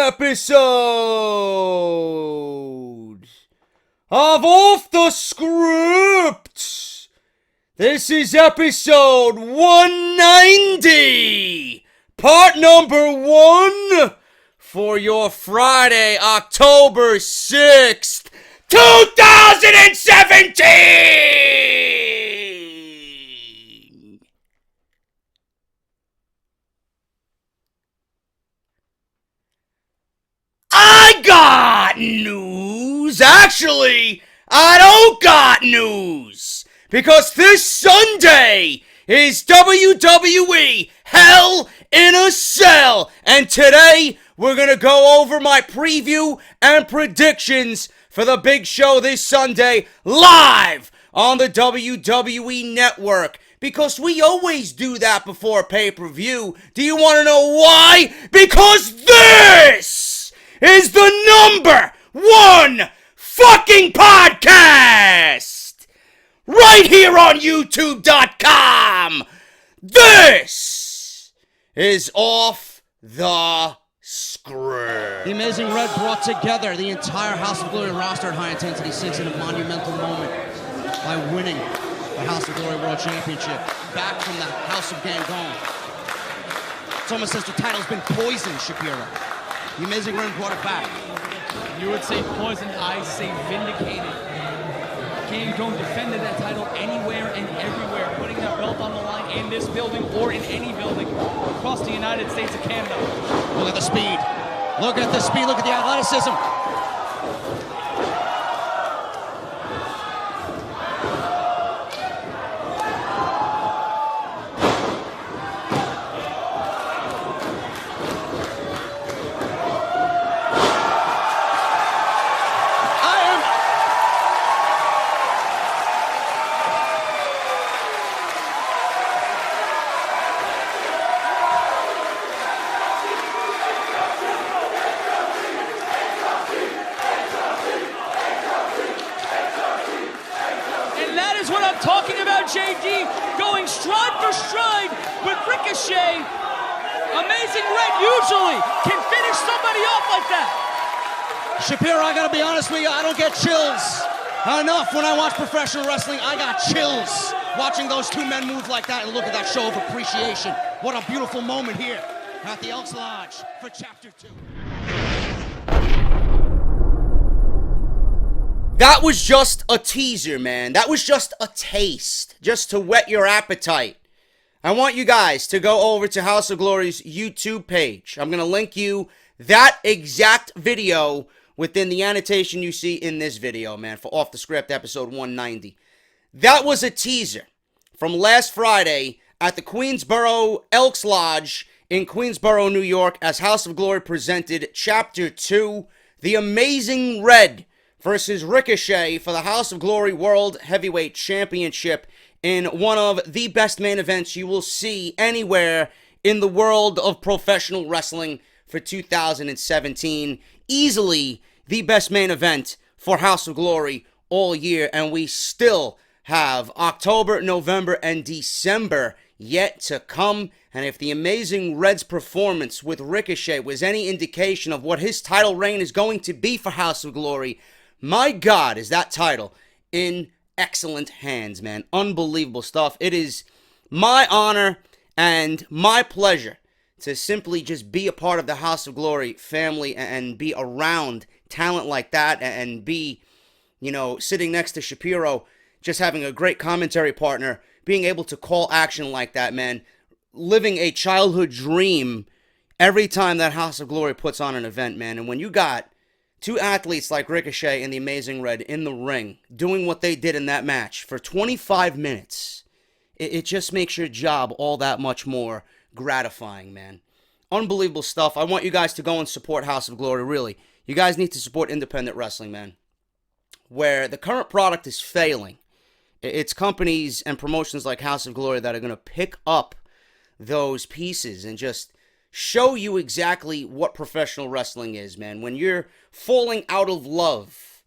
episode of Off the Script. This is episode 190, part number 1 for your Friday, October 6th, 2017! I got news! Actually, I don't got news! Because this Sunday is WWE Hell in a Cell! And today, we're gonna go over my preview and predictions for the big show this Sunday, live on the WWE Network. Because we always do that before pay-per-view. Do you want to know why? Because this is the number 1 fucking podcast! Right here on YouTube.com! This is Off the Script. The Amazing Red brought together the entire House of Glory roster at High Intensity 6 in a monumental moment by winning the House of Glory World Championship back from the House of Gangon. Someone says the title's been poisoned, Shapiro. The Amazing Red brought it back. You would say poisoned, I say vindicated. Gangon defended that title anywhere and everywhere, putting that belt on the line in this building or in any building across the United States of Canada. Look at the speed. Look at the speed. Look at the athleticism. JD going stride for stride with Ricochet. Amazing Red usually can finish somebody off like that. Shapiro, I gotta be honest with you, I don't get chills enough when I watch professional wrestling. I got chills watching those two men move like that, and look at that show of appreciation. What a beautiful moment here at the Elks Lodge for Chapter 2. That was just a teaser, man. That was just a taste, just to whet your appetite. I want you guys to go over to House of Glory's YouTube page. I'm going to link you that exact video within the annotation you see in this video, man, for Off the Script episode 190. That was a teaser from last Friday at the Queensboro Elks Lodge in Queensboro, New York, as House of Glory presented Chapter 2, The Amazing Red versus Ricochet for the House of Glory World Heavyweight Championship in one of the best main events you will see anywhere in the world of professional wrestling for 2017. Easily the best main event for House of Glory all year, and we still have October, November, and December yet to come. And if the Amazing Red's performance with Ricochet was any indication of what his title reign is going to be for House of Glory, my God, is that title in excellent hands, man. Unbelievable stuff. It is my honor and my pleasure to simply just be a part of the House of Glory family and be around talent like that and be, you know, sitting next to Shapiro, just having a great commentary partner, being able to call action like that, man. Living a childhood dream every time that House of Glory puts on an event, man. And when you got two athletes like Ricochet and the Amazing Red in the ring, doing what they did in that match for 25 minutes, it just makes your job all that much more gratifying, man. Unbelievable stuff. I want you guys to go and support House of Glory, really. You guys need to support independent wrestling, man. Where the current product is failing, it's companies and promotions like House of Glory that are going to pick up those pieces and just show you exactly what professional wrestling is, man. When you're falling out of love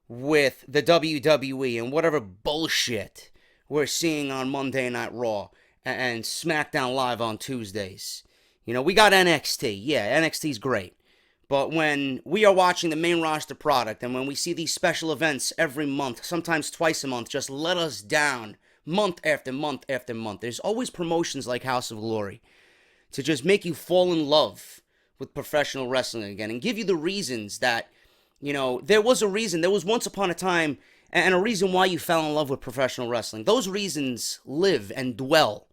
with the WWE and whatever bullshit we're seeing on Monday Night Raw and SmackDown Live on Tuesdays. You know, we got NXT. Yeah, NXT's great. But when we are watching the main roster product and when we see these special events every month, sometimes twice a month, just let us down month after month after month. There's always promotions like House of Glory to just make you fall in love with professional wrestling again and give you the reasons that, there was a reason. There was once upon a time and a reason why you fell in love with professional wrestling. Those reasons live and dwell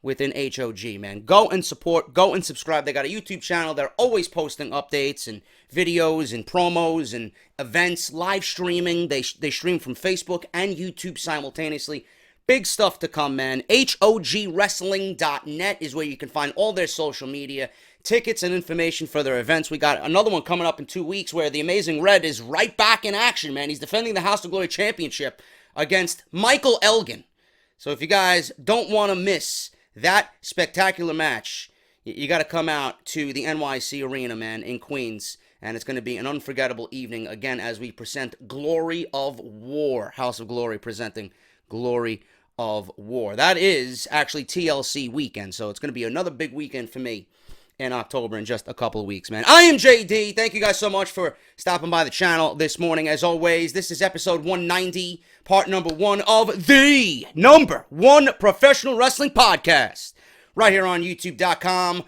within HOG, man. Go and support, go and subscribe. They got a YouTube channel. They're always posting updates and videos and promos and events, live streaming. They stream from Facebook and YouTube simultaneously. Big stuff to come, man. HOGwrestling.net is where you can find all their social media, tickets, and information for their events. We got another one coming up in 2 weeks where the Amazing Red is right back in action, man. He's defending the House of Glory Championship against Michael Elgin. So if you guys don't want to miss that spectacular match, you got to come out to the NYC Arena, man, in Queens. And it's going to be an unforgettable evening, again, as we present Glory of War. House of Glory presenting Glory of War. That is actually TLC weekend, so it's going to be another big weekend for me in October in just a couple of weeks, man. I am JD. Thank you guys so much for stopping by the channel this morning. As always, this is episode 190, part number 1 of the number 1 professional wrestling podcast right here on YouTube.com.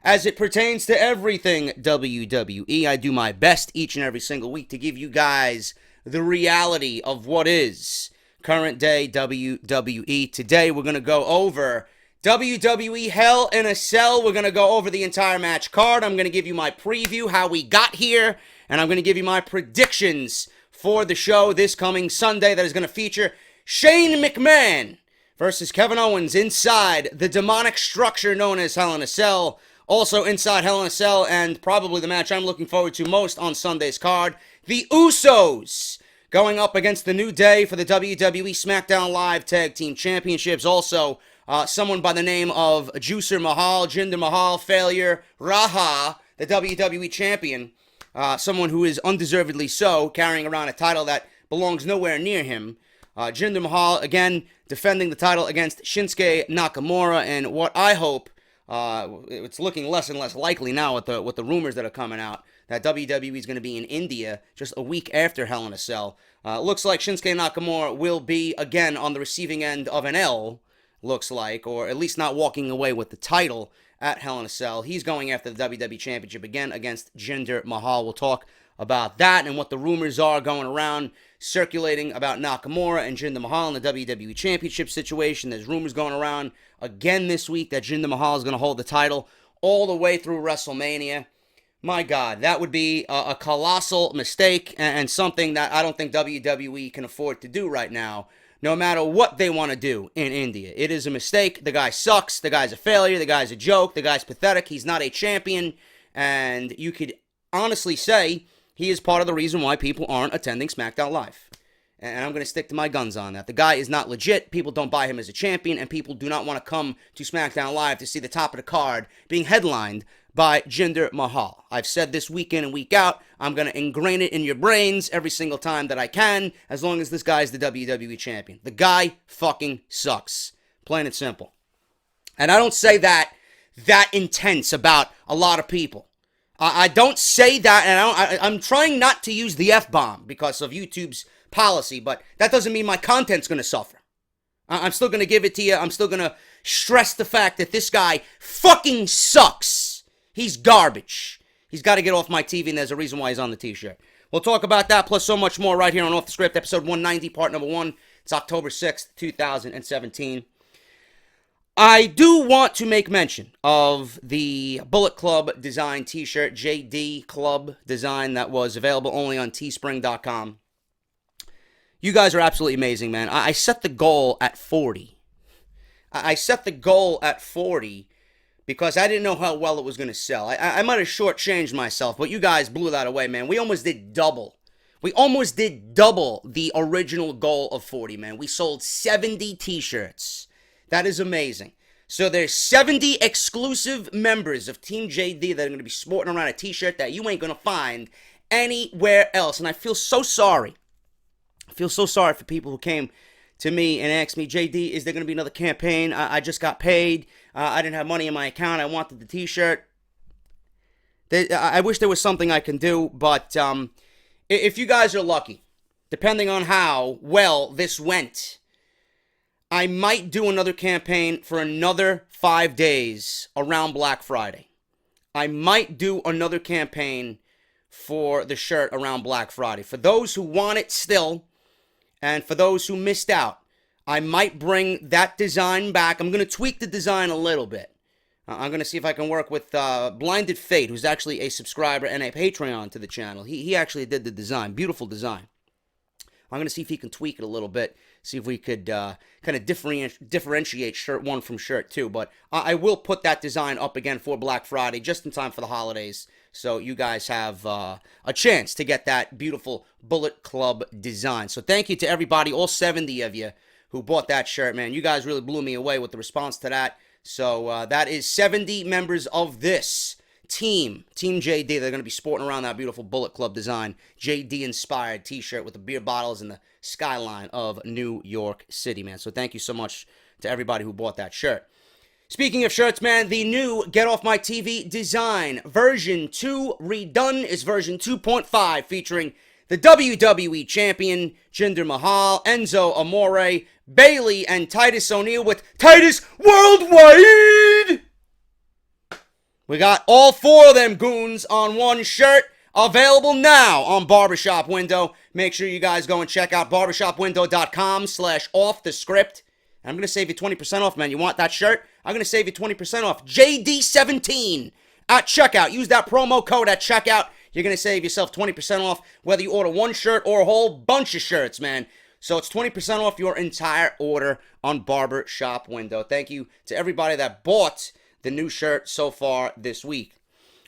As it pertains to everything WWE, I do my best each and every single week to give you guys the reality of what is current day WWE. Today, we're going to go over WWE Hell in a Cell. We're going to go over the entire match card. I'm going to give you my preview, how we got here, and I'm going to give you my predictions for the show this coming Sunday that is going to feature Shane McMahon versus Kevin Owens inside the demonic structure known as Hell in a Cell. Also inside Hell in a Cell, and probably the match I'm looking forward to most on Sunday's card, the Usos going up against the New Day for the WWE SmackDown Live Tag Team Championships. Also, someone by the name of Juicer Mahal, Jinder Mahal, Failure, Raha, the WWE Champion. Someone who is undeservedly so, carrying around a title that belongs nowhere near him. Jinder Mahal, again, defending the title against Shinsuke Nakamura, and what I hope, it's looking less and less likely now with the rumors that are coming out, that WWE is going to be in India just a week after Hell in a Cell. Looks like Shinsuke Nakamura will be, again, on the receiving end of an L, looks like, or at least not walking away with the title at Hell in a Cell. He's going after the WWE Championship again against Jinder Mahal. We'll talk about that and what the rumors are going around, circulating about Nakamura and Jinder Mahal in the WWE Championship situation. There's rumors going around again this week that Jinder Mahal is going to hold the title all the way through WrestleMania. My God, that would be a colossal mistake and something that I don't think WWE can afford to do right now, no matter what they want to do in India. It is a mistake. The guy sucks. The guy's a failure. The guy's a joke. The guy's pathetic. He's not a champion. And you could honestly say he is part of the reason why people aren't attending SmackDown Live. And I'm going to stick to my guns on that. The guy is not legit. People don't buy him as a champion. And people do not want to come to SmackDown Live to see the top of the card being headlined by Jinder Mahal. I've said this week in and week out, I'm going to ingrain it in your brains every single time that I can, as long as this guy's the WWE champion. The guy fucking sucks. Plain and simple. And I don't say that intense about a lot of people. I don't say that, and I'm trying not to use the F-bomb because of YouTube's policy, but that doesn't mean my content's going to suffer. I'm still going to give it to you. I'm still going to stress the fact that this guy fucking sucks. He's garbage. He's got to get off my TV, and there's a reason why he's on the t-shirt. We'll talk about that, plus so much more right here on Off the Script, episode 190, part number 1. It's October 6th, 2017. I do want to make mention of the Bullet Club design t-shirt, JD Club design, that was available only on teespring.com. You guys are absolutely amazing, man. I set the goal at 40. I set the goal at 40 because I didn't know how well it was going to sell. I might have shortchanged myself, but you guys blew that away, man. We almost did double. We almost did double the original goal of 40, man. We sold 70 t-shirts. That is amazing. So there's 70 exclusive members of Team JD that are going to be sporting around a t-shirt that you ain't going to find anywhere else. And I feel so sorry. I feel so sorry for people who came to me and asked me, JD, is there going to be another campaign? I just got paid. I didn't have money in my account. I wanted the t-shirt. I wish there was something I can do, but if you guys are lucky, depending on how well this went, I might do another campaign for another 5 days around Black Friday. I might do another campaign for the shirt around Black Friday. For those who want it still, and for those who missed out, I might bring that design back. I'm going to tweak the design a little bit. I'm going to see if I can work with Blinded Fate, who's actually a subscriber and a Patreon to the channel. He actually did the design. Beautiful design. I'm going to see if he can tweak it a little bit. See if we could kind of differentiate shirt 1 from shirt 2. But I will put that design up again for Black Friday, just in time for the holidays. So you guys have a chance to get that beautiful Bullet Club design. So thank you to everybody, all 70 of you who bought that shirt, man. You guys really blew me away with the response to that. So that is 70 members of this team JD. They're going to be sporting around that beautiful Bullet Club design, JD-inspired t-shirt with the beer bottles and the skyline of New York City, man. So thank you so much to everybody who bought that shirt. Speaking of shirts, man, the new Get Off My TV design, version 2 redone, is version 2.5, featuring the WWE Champion, Jinder Mahal, Enzo Amore, Bayley, and Titus O'Neil with Titus Worldwide! We got all 4 of them goons on one shirt, available now on Barbershop Window. Make sure you guys go and check out barbershopwindow.com/offthescript. I'm going to save you 20% off, man. You want that shirt? I'm going to save you 20% off. JD17 at checkout. Use that promo code at checkout. You're going to save yourself 20% off whether you order one shirt or a whole bunch of shirts, man. So it's 20% off your entire order on Barbershop Window. Thank you to everybody that bought the new shirt so far this week.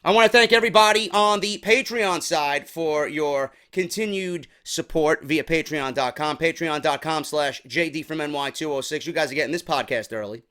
I want to thank everybody on the Patreon side for your continued support via patreon.com. Patreon.com/JDFromNY206. You guys are getting this podcast early.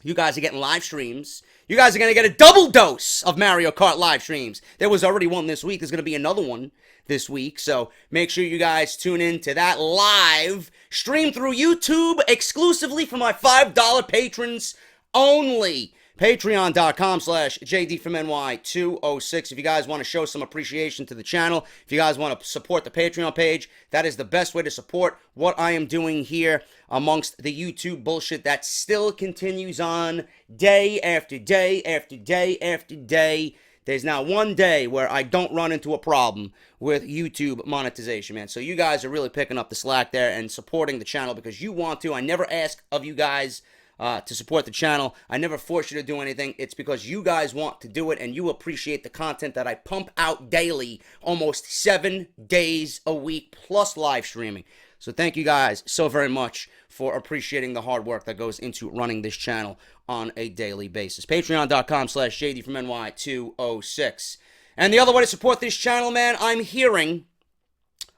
You guys are getting live streams. You guys are going to get a double dose of Mario Kart live streams. There was already one this week. There's going to be another one this week. So make sure you guys tune in to that live stream through YouTube exclusively for my $5 patrons only. Patreon.com/JDFromNY206. If you guys want to show some appreciation to the channel, if you guys want to support the Patreon page, that is the best way to support what I am doing here amongst the YouTube bullshit that still continues on day after day after day after day. There's not one day where I don't run into a problem with YouTube monetization, man. So you guys are really picking up the slack there and supporting the channel because you want to. I never ask of you guys to support the channel. I never force you to do anything. It's because you guys want to do it and you appreciate the content that I pump out daily, almost 7 days a week, plus live streaming. So thank you guys so very much for appreciating the hard work that goes into running this channel on a daily basis. Patreon.com/JDFromNY206. And the other way to support this channel, man, I'm hearing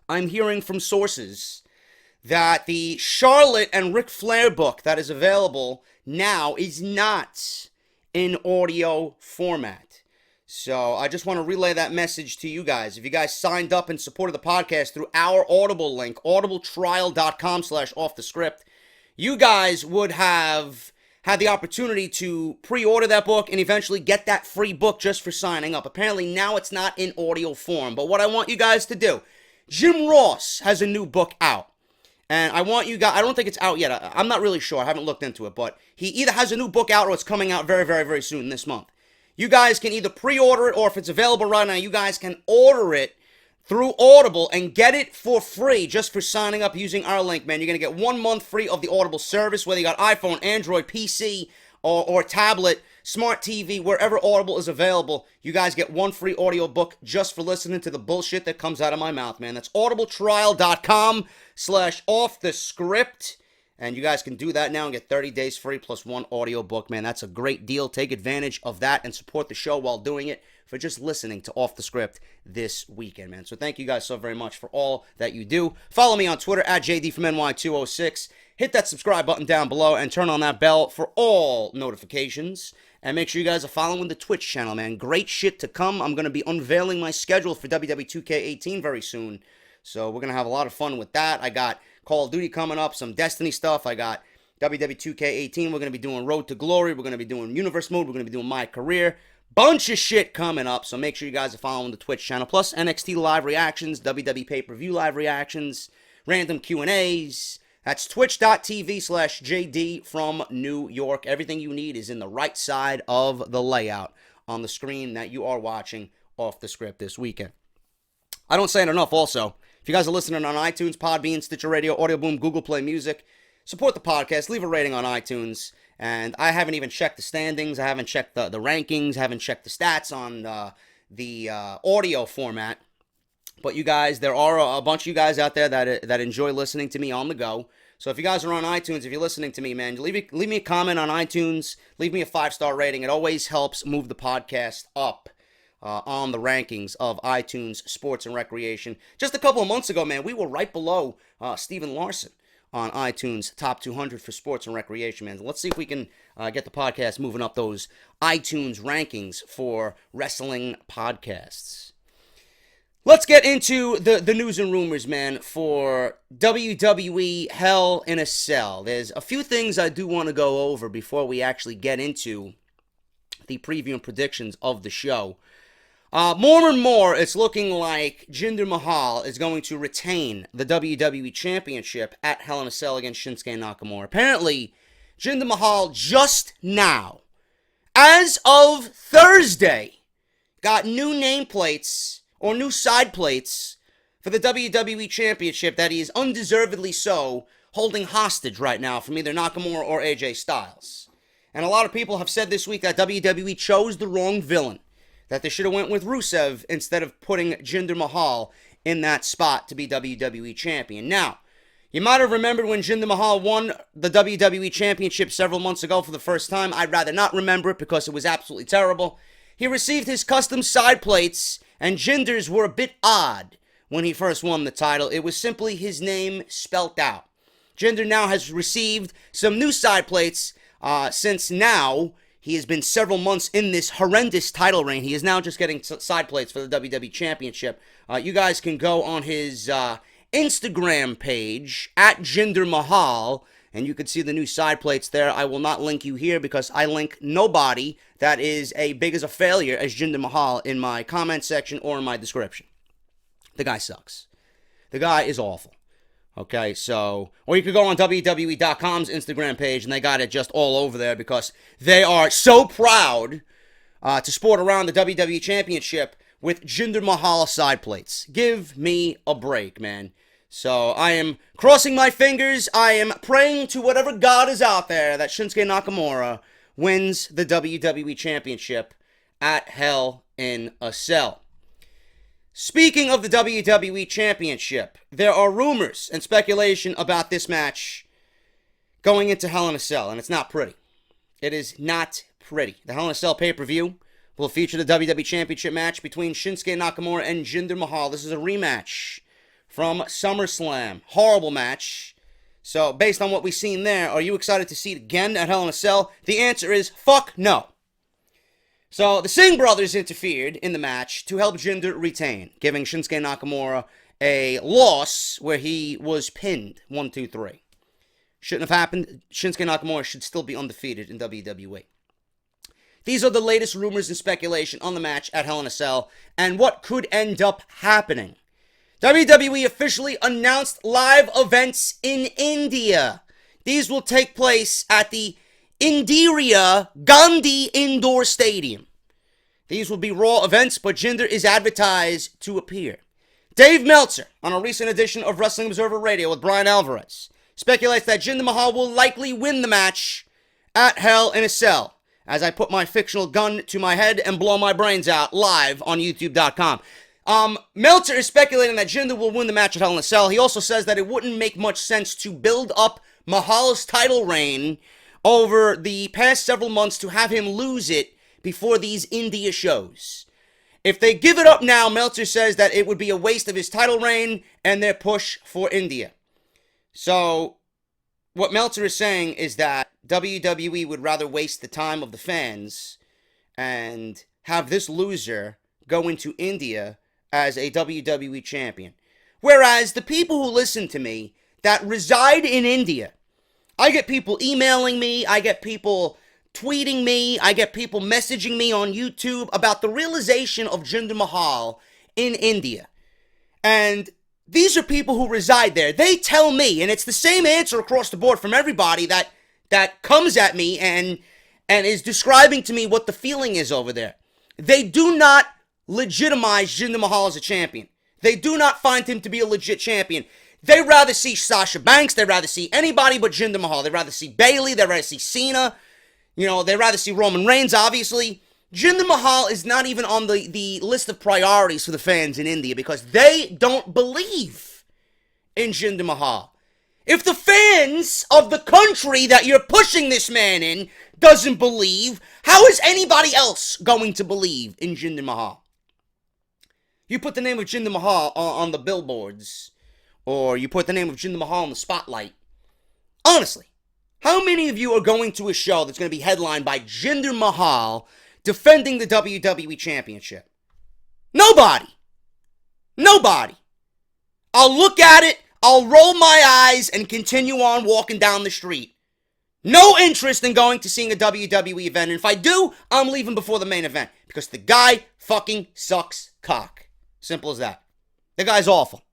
from sources that the Charlotte and Ric Flair book that is available now is not in audio format. So I just want to relay that message to you guys. If you guys signed up and supported the podcast through our Audible link, audibletrial.com/offthescript, you guys would have had the opportunity to pre-order that book and eventually get that free book just for signing up. Apparently now it's not in audio form. But what I want you guys to do, Jim Ross has a new book out. And I want you guys, I don't think it's out yet. I'm not really sure. I haven't looked into it. But he either has a new book out or it's coming out very, very, very soon this month. You guys can either pre-order it or if it's available right now, you guys can order it through Audible and get it for free just for signing up using our link, man. You're going to get 1 month free of the Audible service, whether you got iPhone, Android, PC, or tablet, smart TV, wherever Audible is available. You guys get 1 free audio book just for listening to the bullshit that comes out of my mouth, man. That's audibletrial.com/offthescript. And you guys can do that now and get 30 days free plus 1 audio book, man. That's a great deal. Take advantage of that and support the show while doing it for just listening to Off the Script this weekend, man. So thank you guys so very much for all that you do. Follow me on Twitter at JD from NY206. Hit that subscribe button down below and turn on that bell for all notifications. And make sure you guys are following the Twitch channel, man. Great shit to come. I'm going to be unveiling my schedule for WWE 2K18 very soon. So we're going to have a lot of fun with that. I got Call of Duty coming up, some Destiny stuff. I got WWE 2K18. We're going to be doing Road to Glory. We're going to be doing Universe Mode. We're going to be doing My Career. Bunch of shit coming up, so make sure you guys are following the Twitch channel. Plus NXT live reactions, WWE pay-per-view live reactions, random Q&As. That's twitch.tv/JD from New York. Everything you need is in the right side of the layout on the screen that you are watching off the script this weekend. I don't say it enough also. If you guys are listening on iTunes, Podbean, Stitcher Radio, Audio Boom, Google Play Music, support the podcast, leave a rating on iTunes. And I haven't even checked the standings. I haven't checked the rankings. I haven't checked the stats on the audio format. But you guys, there are a bunch of you guys out there that enjoy listening to me on the go. So if you guys are on iTunes, if you're listening to me, man, leave me a comment on iTunes. Leave me a 5-star rating. It always helps move the podcast up on the rankings of iTunes, Sports and Recreation. Just a couple of months ago, man, we were right below Steven Larson on iTunes Top 200 for Sports and Recreation, man. Let's see if we can get the podcast moving up those iTunes rankings for wrestling podcasts. Let's get into the news and rumors, man, for WWE Hell in a Cell. There's a few things I do want to go over before we actually get into the preview and predictions of the show. More and more, it's looking like Jinder Mahal is going to retain the WWE Championship at Hell in a Cell against Shinsuke Nakamura. Apparently, Jinder Mahal just now, as of Thursday, got new nameplates or new side plates for the WWE Championship that he is undeservedly so holding hostage right now from either Nakamura or AJ Styles. And a lot of people have said this week that WWE chose the wrong villain, that they should have went with Rusev instead of putting Jinder Mahal in that spot to be WWE Champion. Now, you might have remembered when Jinder Mahal won the WWE Championship several months ago for the first time. I'd rather not remember it because it was absolutely terrible. He received his custom side plates, and Jinder's were a bit odd when he first won the title. It was simply his name spelt out. Jinder now has received some new side plates since now he has been several months in this horrendous title reign. He is now just getting side plates for the WWE Championship. You guys can go on his Instagram page, at Jinder Mahal, and you can see the new side plates there. I will not link you here because I link nobody that is as big as a failure as Jinder Mahal in my comment section or in my description. The guy sucks. The guy is awful. Okay, so, or you could go on WWE.com's Instagram page, and they got it just all over there because they are so proud to sport around the WWE Championship with Jinder Mahal side plates. Give me a break, man. So, I am crossing my fingers. I am praying to whatever God is out there that Shinsuke Nakamura wins the WWE Championship at Hell in a Cell. Speaking of the WWE Championship, there are rumors and speculation about this match going into Hell in a Cell, and it's not pretty. It is not pretty. The Hell in a Cell pay-per-view will feature the WWE Championship match between Shinsuke Nakamura and Jinder Mahal. This is a rematch from SummerSlam. Horrible match. So, based on what we've seen there, are you excited to see it again at Hell in a Cell? The answer is, fuck no. So, the Singh brothers interfered in the match to help Jinder retain, giving Shinsuke Nakamura a loss where he was pinned. 1, 2, 3. Shouldn't have happened. Shinsuke Nakamura should still be undefeated in WWE. These are the latest rumors and speculation on the match at Hell in a Cell and what could end up happening. WWE officially announced live events in India. These will take place at the Indira Gandhi Indoor Stadium. These will be Raw events, but Jinder is advertised to appear. Dave Meltzer, on a recent edition of Wrestling Observer Radio with Brian Alvarez, speculates that Jinder Mahal will likely win the match at Hell in a Cell, as I put my fictional gun to my head and blow my brains out live on YouTube.com. Meltzer is speculating that Jinder will win the match at Hell in a Cell. He also says that it wouldn't make much sense to build up Mahal's title reign over the past several months to have him lose it before these India shows. If they give it up now, Meltzer says that it would be a waste of his title reign and their push for India. So, what Meltzer is saying is that WWE would rather waste the time of the fans and have this loser go into India as a WWE champion. Whereas the people who listen to me that reside in India, I get people emailing me, I get people tweeting me, I get people messaging me on YouTube about the realization of Jinder Mahal in India. And these are people who reside there. They tell me, and it's the same answer across the board from everybody that comes at me and is describing to me what the feeling is over there. They do not legitimize Jinder Mahal as a champion. They do not find him to be a legit champion. They rather see Sasha Banks. They rather see anybody but Jinder Mahal. They rather see Bayley. They rather see Cena. You know, they rather see Roman Reigns, obviously. Jinder Mahal is not even on the list of priorities for the fans in India because they don't believe in Jinder Mahal. If the fans of the country that you're pushing this man in doesn't believe, how is anybody else going to believe in Jinder Mahal? You put the name of Jinder Mahal on the billboards, or you put the name of Jinder Mahal in the spotlight. Honestly, how many of you are going to a show that's going to be headlined by Jinder Mahal defending the WWE Championship? Nobody. Nobody. I'll look at it, I'll roll my eyes, and continue on walking down the street. No interest in going to seeing a WWE event. And if I do, I'm leaving before the main event. Because the guy fucking sucks cock. Simple as that. The guy's awful.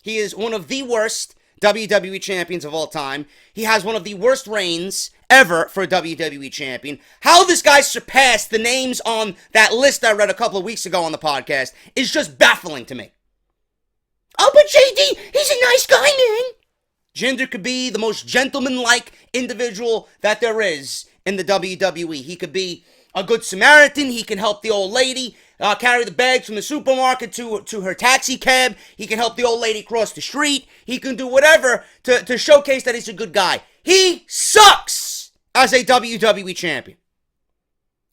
He is one of the worst WWE champions of all time. He has one of the worst reigns ever for a WWE champion. How this guy surpassed the names on that list I read a couple of weeks ago on the podcast is just baffling to me. Oh, but JD, he's a nice guy, man. Jinder could be the most gentleman-like individual that there is in the WWE. He could be a good Samaritan. He can help the old lady carry the bags from the supermarket to her taxi cab. He can help the old lady cross the street. He can do whatever to showcase that he's a good guy. He sucks as a WWE champion.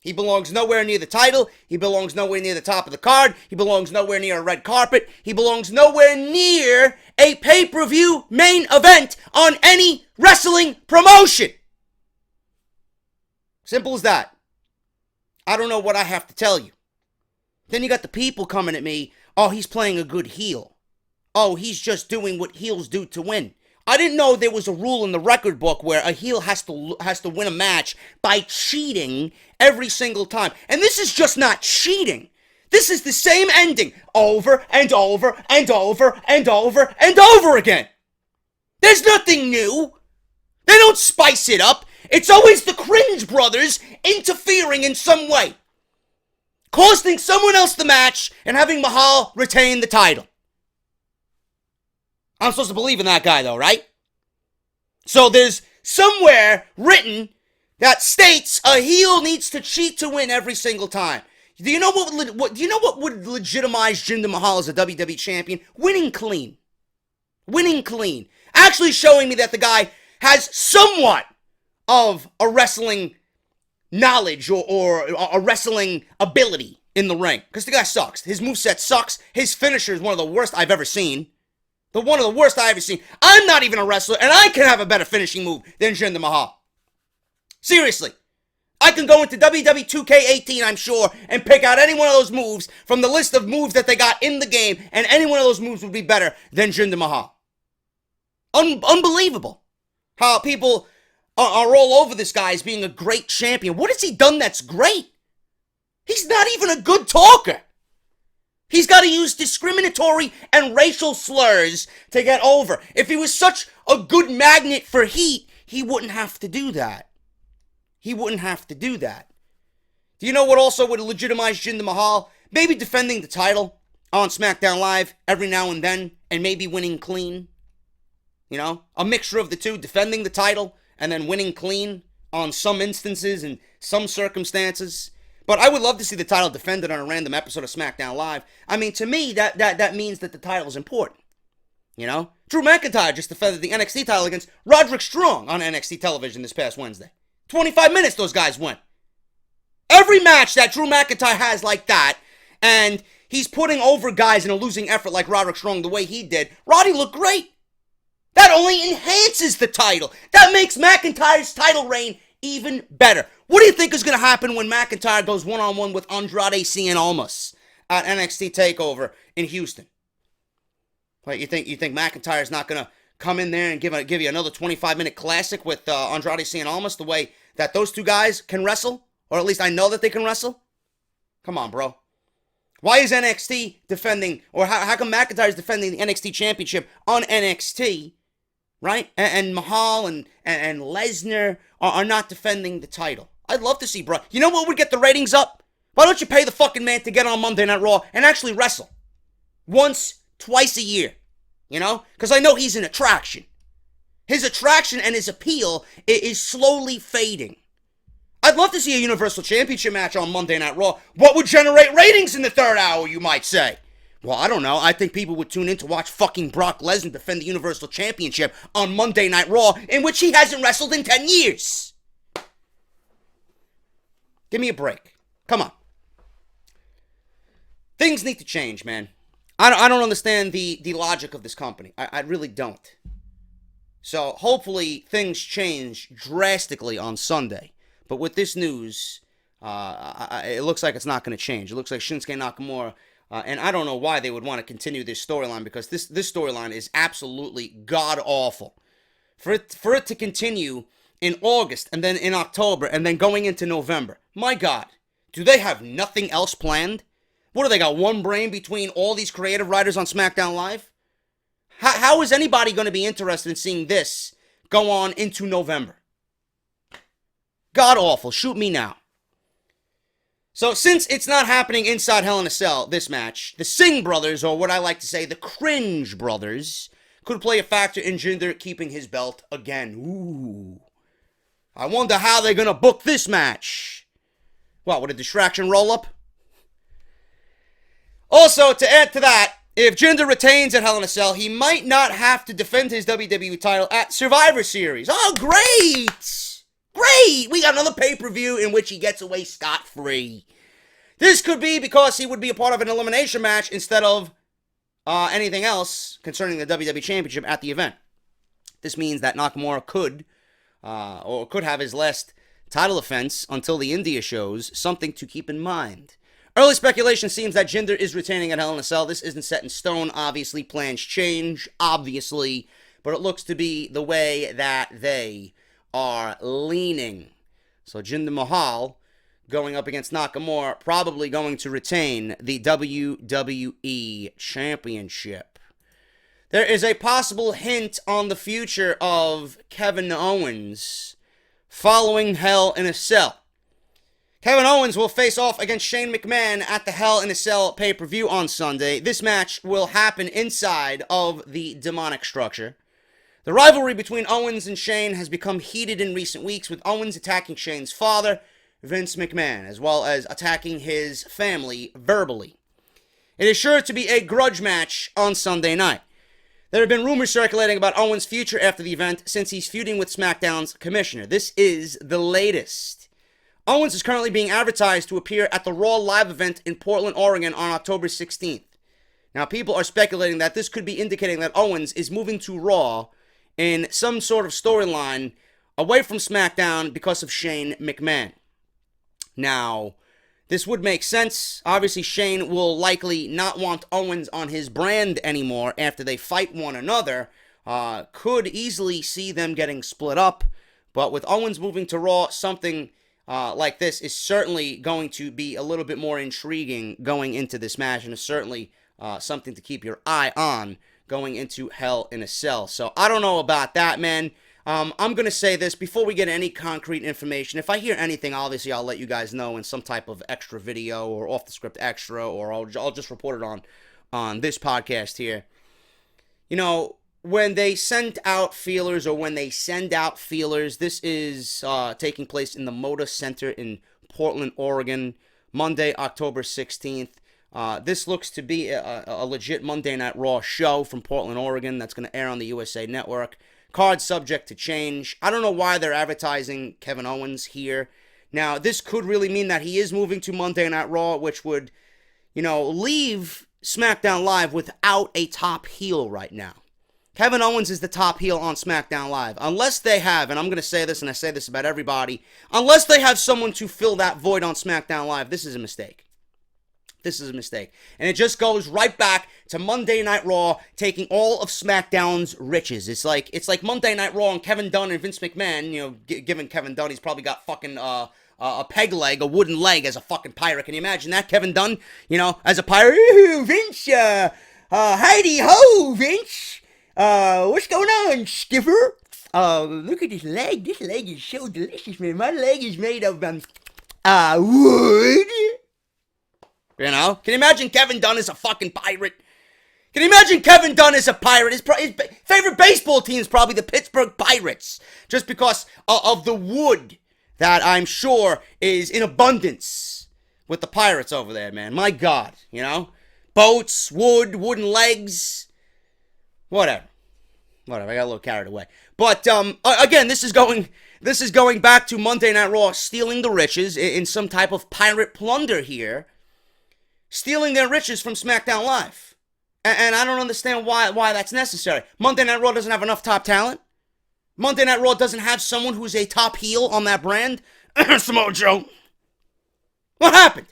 He belongs nowhere near the title. He belongs nowhere near the top of the card. He belongs nowhere near a red carpet. He belongs nowhere near a pay-per-view main event on any wrestling promotion. Simple as that. I don't know what I have to tell you. Then you got the people coming at me. Oh, he's playing a good heel. Oh, he's just doing what heels do to win. I didn't know there was a rule in the record book where a heel has to win a match by cheating every single time. And this is just not cheating. This is the same ending over and over and over and over and over again. There's nothing new. They don't spice it up. It's always the Cringe brothers interfering in some way, costing someone else the match and having Mahal retain the title. I'm supposed to believe in that guy, though, right? So there's somewhere written that states a heel needs to cheat to win every single time. Do you know what would legitimize Jinder Mahal as a WWE champion? Winning clean. Winning clean. Actually showing me that the guy has somewhat of a wrestling knowledge or a wrestling ability in the ring. Because the guy sucks. His moveset sucks. His finisher is one of the worst I've ever seen. One of the worst I've ever seen. I'm not even a wrestler, and I can have a better finishing move than Jinder Mahal. Seriously. I can go into WWE 2K18, I'm sure, and pick out any one of those moves from the list of moves that they got in the game, and any one of those moves would be better than Jinder Mahal. Unbelievable. How people are all over this guy as being a great champion. What has he done that's great? He's not even a good talker. He's got to use discriminatory and racial slurs to get over. If he was such a good magnet for heat, he wouldn't have to do that. He wouldn't have to do that. Do you know what also would legitimize Jinder Mahal? Maybe defending the title on SmackDown Live every now and then, and maybe winning clean. You know, a mixture of the two, defending the title and then winning clean on some instances and some circumstances. But I would love to see the title defended on a random episode of SmackDown Live. I mean, to me, that means that the title is important. You know? Drew McIntyre just defended the NXT title against Roderick Strong on NXT television this past Wednesday. 25 minutes those guys went. Every match that Drew McIntyre has like that, and he's putting over guys in a losing effort like Roderick Strong the way he did, Roddy looked great. That only enhances the title. That makes McIntyre's title reign even better. What do you think is going to happen when McIntyre goes one-on-one with Andrade Cien Almas at NXT TakeOver in Houston? What, you think McIntyre's not going to come in there and give you another 25-minute classic with Andrade Cien Almas the way that those two guys can wrestle? Or at least I know that they can wrestle? Come on, bro. Why is NXT defending, or how come McIntyre's defending the NXT Championship on NXT, right? And Mahal and Lesnar are not defending the title. I'd love to see, bro. You know what would get the ratings up? Why don't you pay the fucking man to get on Monday Night Raw and actually wrestle? Once, twice a year. You know? Because I know he's an attraction. His attraction and his appeal is slowly fading. I'd love to see a Universal Championship match on Monday Night Raw. What would generate ratings in the third hour, you might say? Well, I don't know. I think people would tune in to watch fucking Brock Lesnar defend the Universal Championship on Monday Night Raw, in which he hasn't wrestled in 10 years. Give me a break. Come on. Things need to change, man. I don't understand the logic of this company. I really don't. So, hopefully, things change drastically on Sunday. But with this news, it looks like it's not going to change. It looks like Shinsuke Nakamura, and I don't know why they would want to continue this storyline, because this storyline is absolutely god-awful. For it to continue in August, and then in October, and then going into November. My God, do they have nothing else planned? What do they got, one brain between all these creative writers on SmackDown Live? How is anybody going to be interested in seeing this go on into November? God awful. Shoot me now. So since it's not happening inside Hell in a Cell, this match, the Singh brothers, or what I like to say, the Cringe brothers, could play a factor in Jinder keeping his belt again. Ooh. I wonder how they're going to book this match. What, with a distraction roll-up? Also, to add to that, if Jinder retains at Hell in a Cell, he might not have to defend his WWE title at Survivor Series. Oh, great! Great! We got another pay-per-view in which he gets away scot-free. This could be because he would be a part of an elimination match instead of anything else concerning the WWE Championship at the event. This means that Nakamura could have his last title defense until the India shows, something to keep in mind. Early speculation seems that Jinder is retaining at Hell in a Cell. This isn't set in stone, obviously. Plans change, obviously. But it looks to be the way that they are leaning. So Jinder Mahal going up against Nakamura, probably going to retain the WWE Championship. There is a possible hint on the future of Kevin Owens following Hell in a Cell. Kevin Owens will face off against Shane McMahon at the Hell in a Cell pay-per-view on Sunday. This match will happen inside of the demonic structure. The rivalry between Owens and Shane has become heated in recent weeks, with Owens attacking Shane's father, Vince McMahon, as well as attacking his family verbally. It is sure to be a grudge match on Sunday night. There have been rumors circulating about Owens' future after the event, since he's feuding with SmackDown's commissioner. This is the latest. Owens is currently being advertised to appear at the Raw Live event in Portland, Oregon on October 16th. Now, people are speculating that this could be indicating that Owens is moving to Raw in some sort of storyline away from SmackDown because of Shane McMahon. Now, this would make sense. Obviously, Shane will likely not want Owens on his brand anymore after they fight one another. Could easily see them getting split up. But with Owens moving to Raw, something like this is certainly going to be a little bit more intriguing going into this match, and is certainly something to keep your eye on going into Hell in a Cell. So I don't know about that, man. I'm going to say this before we get any concrete information. If I hear anything, obviously I'll let you guys know in some type of extra video or off-the-script extra, or I'll just report it on this podcast here. You know, when they send out feelers, this is taking place in the Moda Center in Portland, Oregon, Monday, October 16th. This looks to be a legit Monday Night Raw show from Portland, Oregon, that's going to air on the USA Network. Card subject to change. I don't know why they're advertising Kevin Owens here. Now, this could really mean that he is moving to Monday Night Raw, which would, leave SmackDown Live without a top heel right now. Kevin Owens is the top heel on SmackDown Live. Unless they have, and I'm going to say this, and I say this about everybody, unless they have someone to fill that void on SmackDown Live, this is a mistake. This is a mistake. And it just goes right back to Monday Night Raw taking all of SmackDown's riches. It's like Monday Night Raw and Kevin Dunn and Vince McMahon, you know, given Kevin Dunn, he's probably got fucking a peg leg, a wooden leg as a fucking pirate. Can you imagine that? Kevin Dunn, you know, as a pirate. Ooh, Vince, heidi ho, Vince. What's going on, Skipper? Look at this leg. This leg is so delicious, man. My leg is made of, wood. You know? Can you imagine Kevin Dunn as a fucking pirate? Can you imagine Kevin Dunn as a pirate? His favorite baseball team is probably the Pittsburgh Pirates. Just because of the wood that I'm sure is in abundance with the pirates over there, man. My God, you know? Boats, wood, wooden legs. Whatever, I got a little carried away. But, again, this is going back to Monday Night Raw stealing the riches in some type of pirate plunder here. Stealing their riches from SmackDown Live. And I don't understand why that's necessary. Monday Night Raw doesn't have enough top talent. Monday Night Raw doesn't have someone who's a top heel on that brand. Samoa Joe. What happened?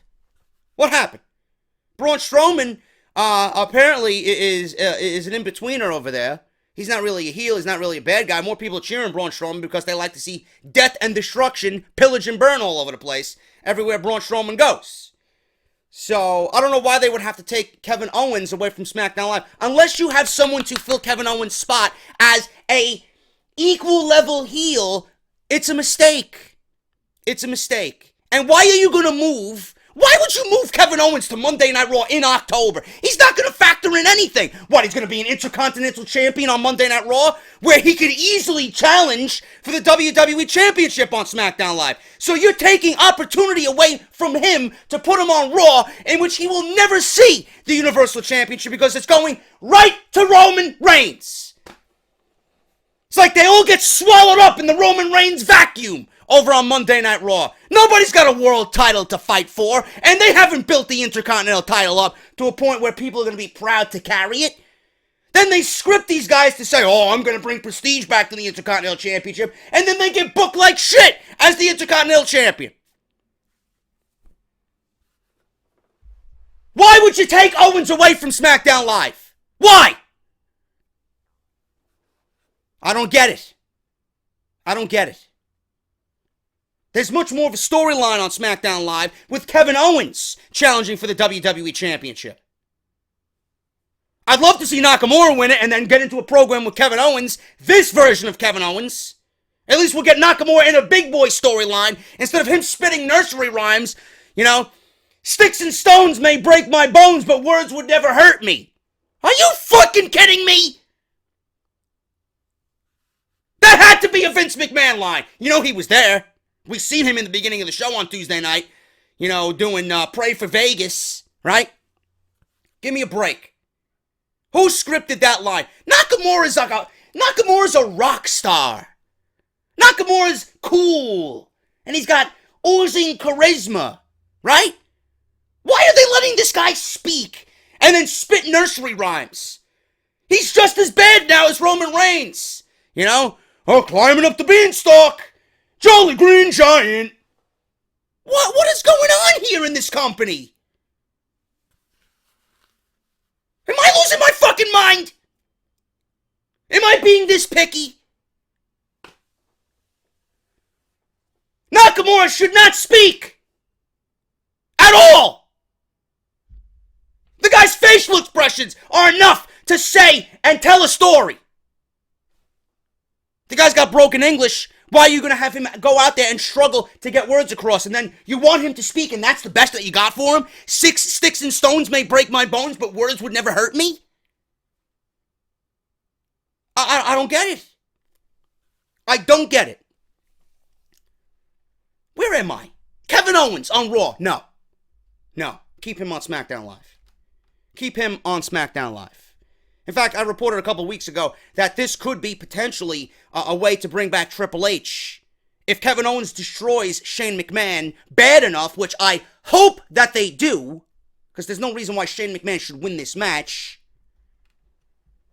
Braun Strowman apparently is an in-betweener over there. He's not really a heel. He's not really a bad guy. More people are cheering Braun Strowman because they like to see death and destruction, pillage and burn all over the place everywhere Braun Strowman goes. So, I don't know why they would have to take Kevin Owens away from SmackDown Live. Unless you have someone to fill Kevin Owens' spot as a equal level heel, it's a mistake. And why are you going to move? Why would you move Kevin Owens to Monday Night Raw in October? He's not going to factor in anything. What, he's going to be an Intercontinental Champion on Monday Night Raw? Where he could easily challenge for the WWE Championship on SmackDown Live. So you're taking opportunity away from him to put him on Raw, in which he will never see the Universal Championship because it's going right to Roman Reigns. It's like they all get swallowed up in the Roman Reigns vacuum over on Monday Night Raw. Nobody's got a world title to fight for, and they haven't built the Intercontinental title up to a point where people are going to be proud to carry it. Then they script these guys to say, oh, I'm going to bring prestige back to the Intercontinental Championship, and then they get booked like shit as the Intercontinental Champion. Why would you take Owens away from SmackDown Live? Why? I don't get it. There's much more of a storyline on SmackDown Live with Kevin Owens challenging for the WWE Championship. I'd love to see Nakamura win it and then get into a program with Kevin Owens, this version of Kevin Owens. At least we'll get Nakamura in a big boy storyline instead of him spitting nursery rhymes, you know. Sticks and stones may break my bones, but words would never hurt me. Are you fucking kidding me? That had to be a Vince McMahon line. You know he was there. We seen him in the beginning of the show on Tuesday night, you know, doing Pray for Vegas, right? Give me a break. Who scripted that line? Nakamura's a rock star. Nakamura's cool. And he's got oozing charisma, right? Why are they letting this guy speak and then spit nursery rhymes? He's just as bad now as Roman Reigns. You know? Oh, climbing up the beanstalk. Jolly Green Giant. What is going on here in this company? Am I losing my fucking mind? Am I being this picky? Nakamura should not speak. At all. The guy's facial expressions are enough to say and tell a story. The guy's got broken English. Why are you going to have him go out there and struggle to get words across? And then you want him to speak and that's the best that you got for him? Sticks and stones may break my bones, but words would never hurt me? I don't get it. I don't get it. Where am I? Kevin Owens on Raw. No. Keep him on SmackDown Live. Keep him on SmackDown Live. In fact, I reported a couple weeks ago that this could be potentially a way to bring back Triple H. If Kevin Owens destroys Shane McMahon bad enough, which I hope that they do, because there's no reason why Shane McMahon should win this match.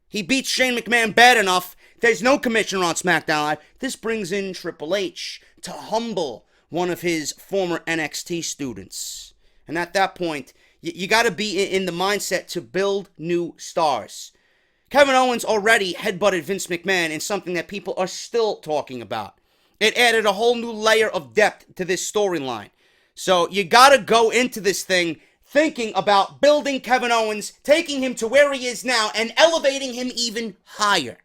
He beats Shane McMahon bad enough, there's no commissioner on SmackDown Live. This brings in Triple H to humble one of his former NXT students. And at that point, You got to be in the mindset to build new stars. Kevin Owens already headbutted Vince McMahon in something that people are still talking about. It added a whole new layer of depth to this storyline. So you got to go into this thing thinking about building Kevin Owens, taking him to where he is now, and elevating him even higher.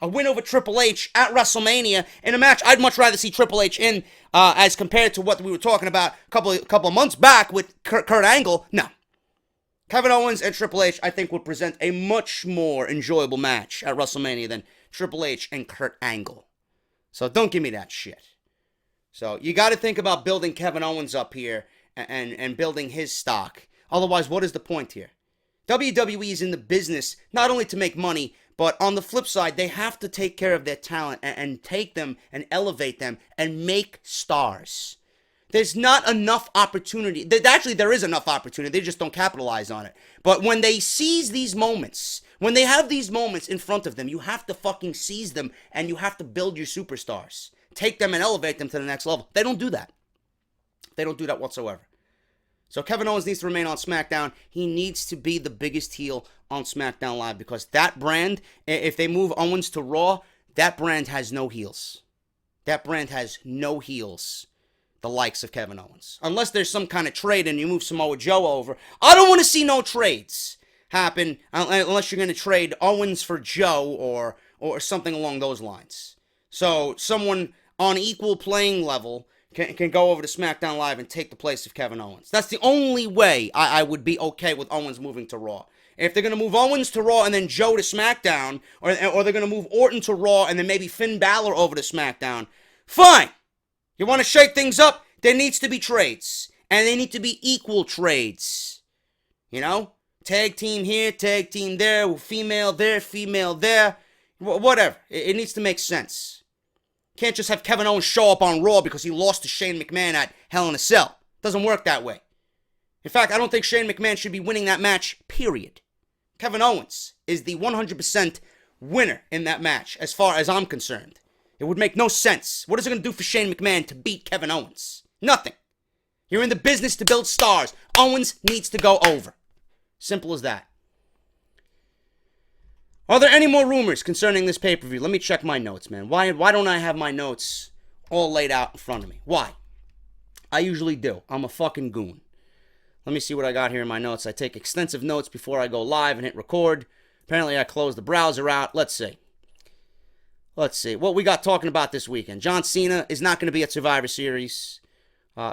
A win over Triple H at WrestleMania in a match I'd much rather see Triple H in as compared to what we were talking about a couple of months back with Kurt Angle. No. Kevin Owens and Triple H, I think, would present a much more enjoyable match at WrestleMania than Triple H and Kurt Angle. So don't give me that shit. So you got to think about building Kevin Owens up here and building his stock. Otherwise, what is the point here? WWE is in the business not only to make money, but on the flip side, they have to take care of their talent and take them and elevate them and make stars. There's not enough opportunity. Actually, there is enough opportunity. They just don't capitalize on it. But when they seize these moments, when they have these moments in front of them, you have to fucking seize them and you have to build your superstars. Take them and elevate them to the next level. They don't do that. They don't do that whatsoever. So Kevin Owens needs to remain on SmackDown. He needs to be the biggest heel on SmackDown Live because that brand, if they move Owens to Raw, that brand has no heels. That brand has no heels, the likes of Kevin Owens. Unless there's some kind of trade and you move Samoa Joe over. I don't want to see no trades happen unless you're going to trade Owens for Joe or something along those lines. So someone on equal playing level can go over to SmackDown Live and take the place of Kevin Owens. That's the only way I would be okay with Owens moving to Raw. If they're going to move Owens to Raw and then Joe to SmackDown, or they're going to move Orton to Raw and then maybe Finn Balor over to SmackDown, fine. You want to shake things up? There needs to be trades. And they need to be equal trades. You know? Tag team here, tag team there, female there. Whatever. It needs to make sense. Can't just have Kevin Owens show up on Raw because he lost to Shane McMahon at Hell in a Cell. Doesn't work that way. In fact, I don't think Shane McMahon should be winning that match, period. Kevin Owens is the 100% winner in that match, as far as I'm concerned. It would make no sense. What is it going to do for Shane McMahon to beat Kevin Owens? Nothing. You're in the business to build stars. Owens needs to go over. Simple as that. Are there any more rumors concerning this pay-per-view? Let me check my notes, man. Why don't I have my notes all laid out in front of me? Why? I usually do. I'm a fucking goon. Let me see what I got here in my notes. I take extensive notes before I go live and hit record. Apparently I closed the browser out. Let's see. What we got talking about this weekend. John Cena is not going to be at Survivor Series.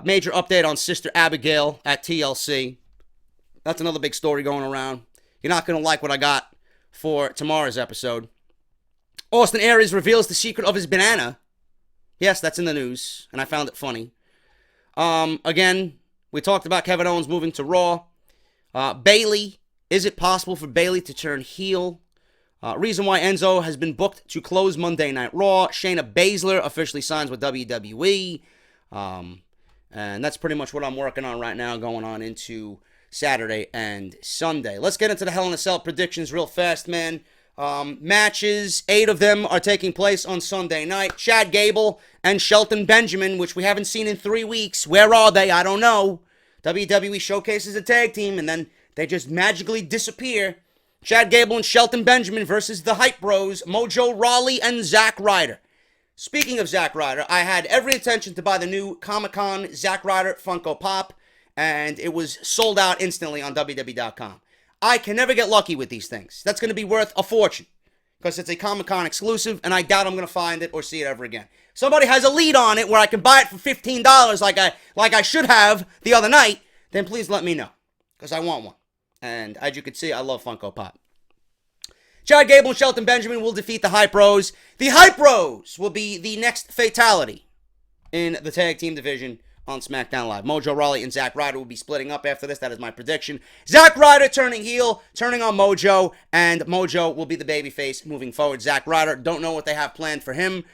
Major update on Sister Abigail at TLC. That's another big story going around. You're not going to like what I got for tomorrow's episode. Austin Aries reveals the secret of his banana. Yes, that's in the news, and I found it funny. Again, we talked about Kevin Owens moving to Raw. Bayley, is it possible for Bayley to turn heel? Reason why Enzo has been booked to close Monday Night Raw. Shayna Baszler officially signs with WWE. And that's pretty much what I'm working on right now, going on into Saturday and Sunday. Let's get into the Hell in a Cell predictions real fast, man. Matches, 8 of them are taking place on Sunday night. Chad Gable and Shelton Benjamin, which we haven't seen in 3 weeks. Where are they? I don't know. WWE showcases a tag team, and then they just magically disappear. Chad Gable and Shelton Benjamin versus the Hype Bros, Mojo Rawley and Zack Ryder. Speaking of Zack Ryder, I had every intention to buy the new Comic-Con Zack Ryder Funko Pop, and it was sold out instantly on WWE.com. I can never get lucky with these things. That's going to be worth a fortune because it's a Comic-Con exclusive, and I doubt I'm going to find it or see it ever again. Somebody has a lead on it where I can buy it for $15 like I should have the other night, then please let me know because I want one. And as you can see, I love Funko Pop. Chad Gable and Shelton Benjamin will defeat the Hype Bros. The Hype Bros will be the next fatality in the tag team division on SmackDown Live. Mojo Rawley and Zack Ryder will be splitting up after this. That is my prediction. Zack Ryder turning heel, turning on Mojo, and Mojo will be the babyface moving forward. Zack Ryder, don't know what they have planned for him.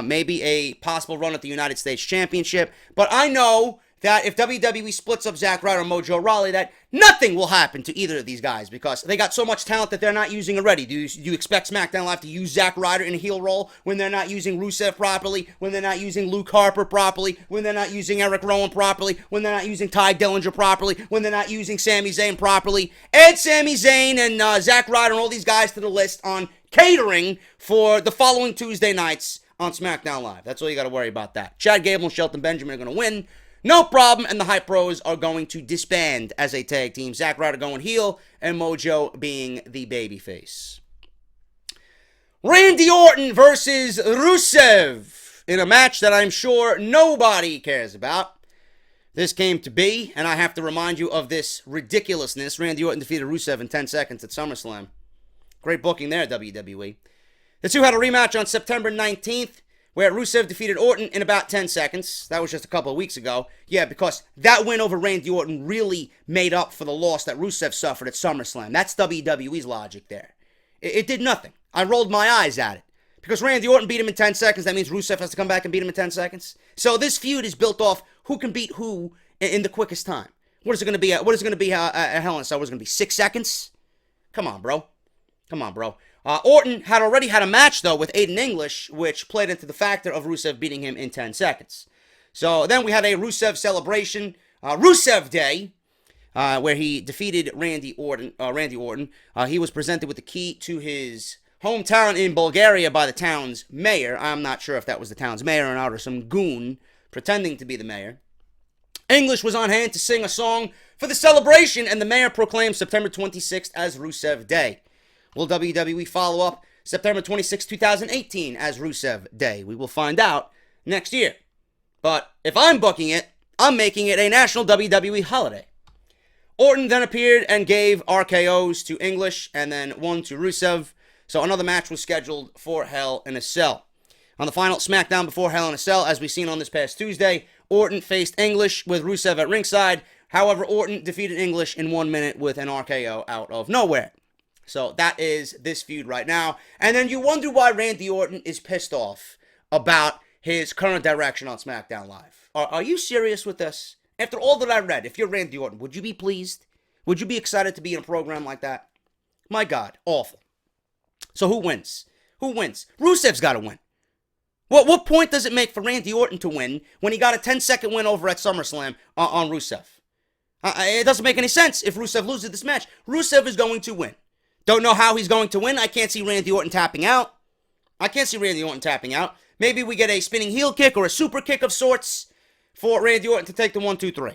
Maybe a possible run at the United States Championship. But I know that if WWE splits up Zack Ryder and Mojo Rawley, that nothing will happen to either of these guys because they got so much talent that they're not using already. Do you expect SmackDown Live to use Zack Ryder in a heel role when they're not using Rusev properly, when they're not using Luke Harper properly, when they're not using Eric Rowan properly, when they're not using Ty Dillinger properly, when they're not using Sami Zayn properly? Add Sami Zayn and Zack Ryder and all these guys to the list on catering for the following Tuesday nights on SmackDown Live. That's all you got to worry about that. Chad Gable and Shelton Benjamin are going to win. No problem, and the Hype Bros are going to disband as a tag team. Zack Ryder going heel, and Mojo being the babyface. Randy Orton versus Rusev in a match that I'm sure nobody cares about. This came to be, and I have to remind you of this ridiculousness. Randy Orton defeated Rusev in 10 seconds at SummerSlam. Great booking there, WWE. The two had a rematch on September 19th. Where Rusev defeated Orton in about 10 seconds. That was just a couple of weeks ago. Yeah, because that win over Randy Orton really made up for the loss that Rusev suffered at SummerSlam. That's WWE's logic there. It did nothing. I rolled my eyes at it. Because Randy Orton beat him in 10 seconds, that means Rusev has to come back and beat him in 10 seconds. So this feud is built off who can beat who in the quickest time. What is it going to be? What is it going to be at Hell in a Cell? What is it going to be? 6 seconds? Come on, bro. Come on, bro. Orton had already had a match, though, with Aiden English, which played into the factor of Rusev beating him in 10 seconds. So then we had a Rusev celebration, Rusev Day, where he defeated Randy Orton. He was presented with the key to his hometown in Bulgaria by the town's mayor. I'm not sure if that was the town's mayor or not, or some goon pretending to be the mayor. English was on hand to sing a song for the celebration, and the mayor proclaimed September 26th as Rusev Day. Will WWE follow up September 26, 2018 as Rusev Day? We will find out next year. But if I'm booking it, I'm making it a national WWE holiday. Orton then appeared and gave RKOs to English and then one to Rusev. So another match was scheduled for Hell in a Cell. On the final SmackDown before Hell in a Cell, as we've seen on this past Tuesday, Orton faced English with Rusev at ringside. However, Orton defeated English in 1 minute with an RKO out of nowhere. So that is this feud right now. And then you wonder why Randy Orton is pissed off about his current direction on SmackDown Live. Are you serious with this? After all that I read, if you're Randy Orton, would you be pleased? Would you be excited to be in a program like that? My God, awful. So who wins? Who wins? Rusev's got to win. What point does it make for Randy Orton to win when he got a 10-second win over at SummerSlam on Rusev? It doesn't make any sense if Rusev loses this match. Rusev is going to win. Don't know how he's going to win. I can't see Randy Orton tapping out. Maybe we get a spinning heel kick or a super kick of sorts for Randy Orton to take the 1, 2, 3.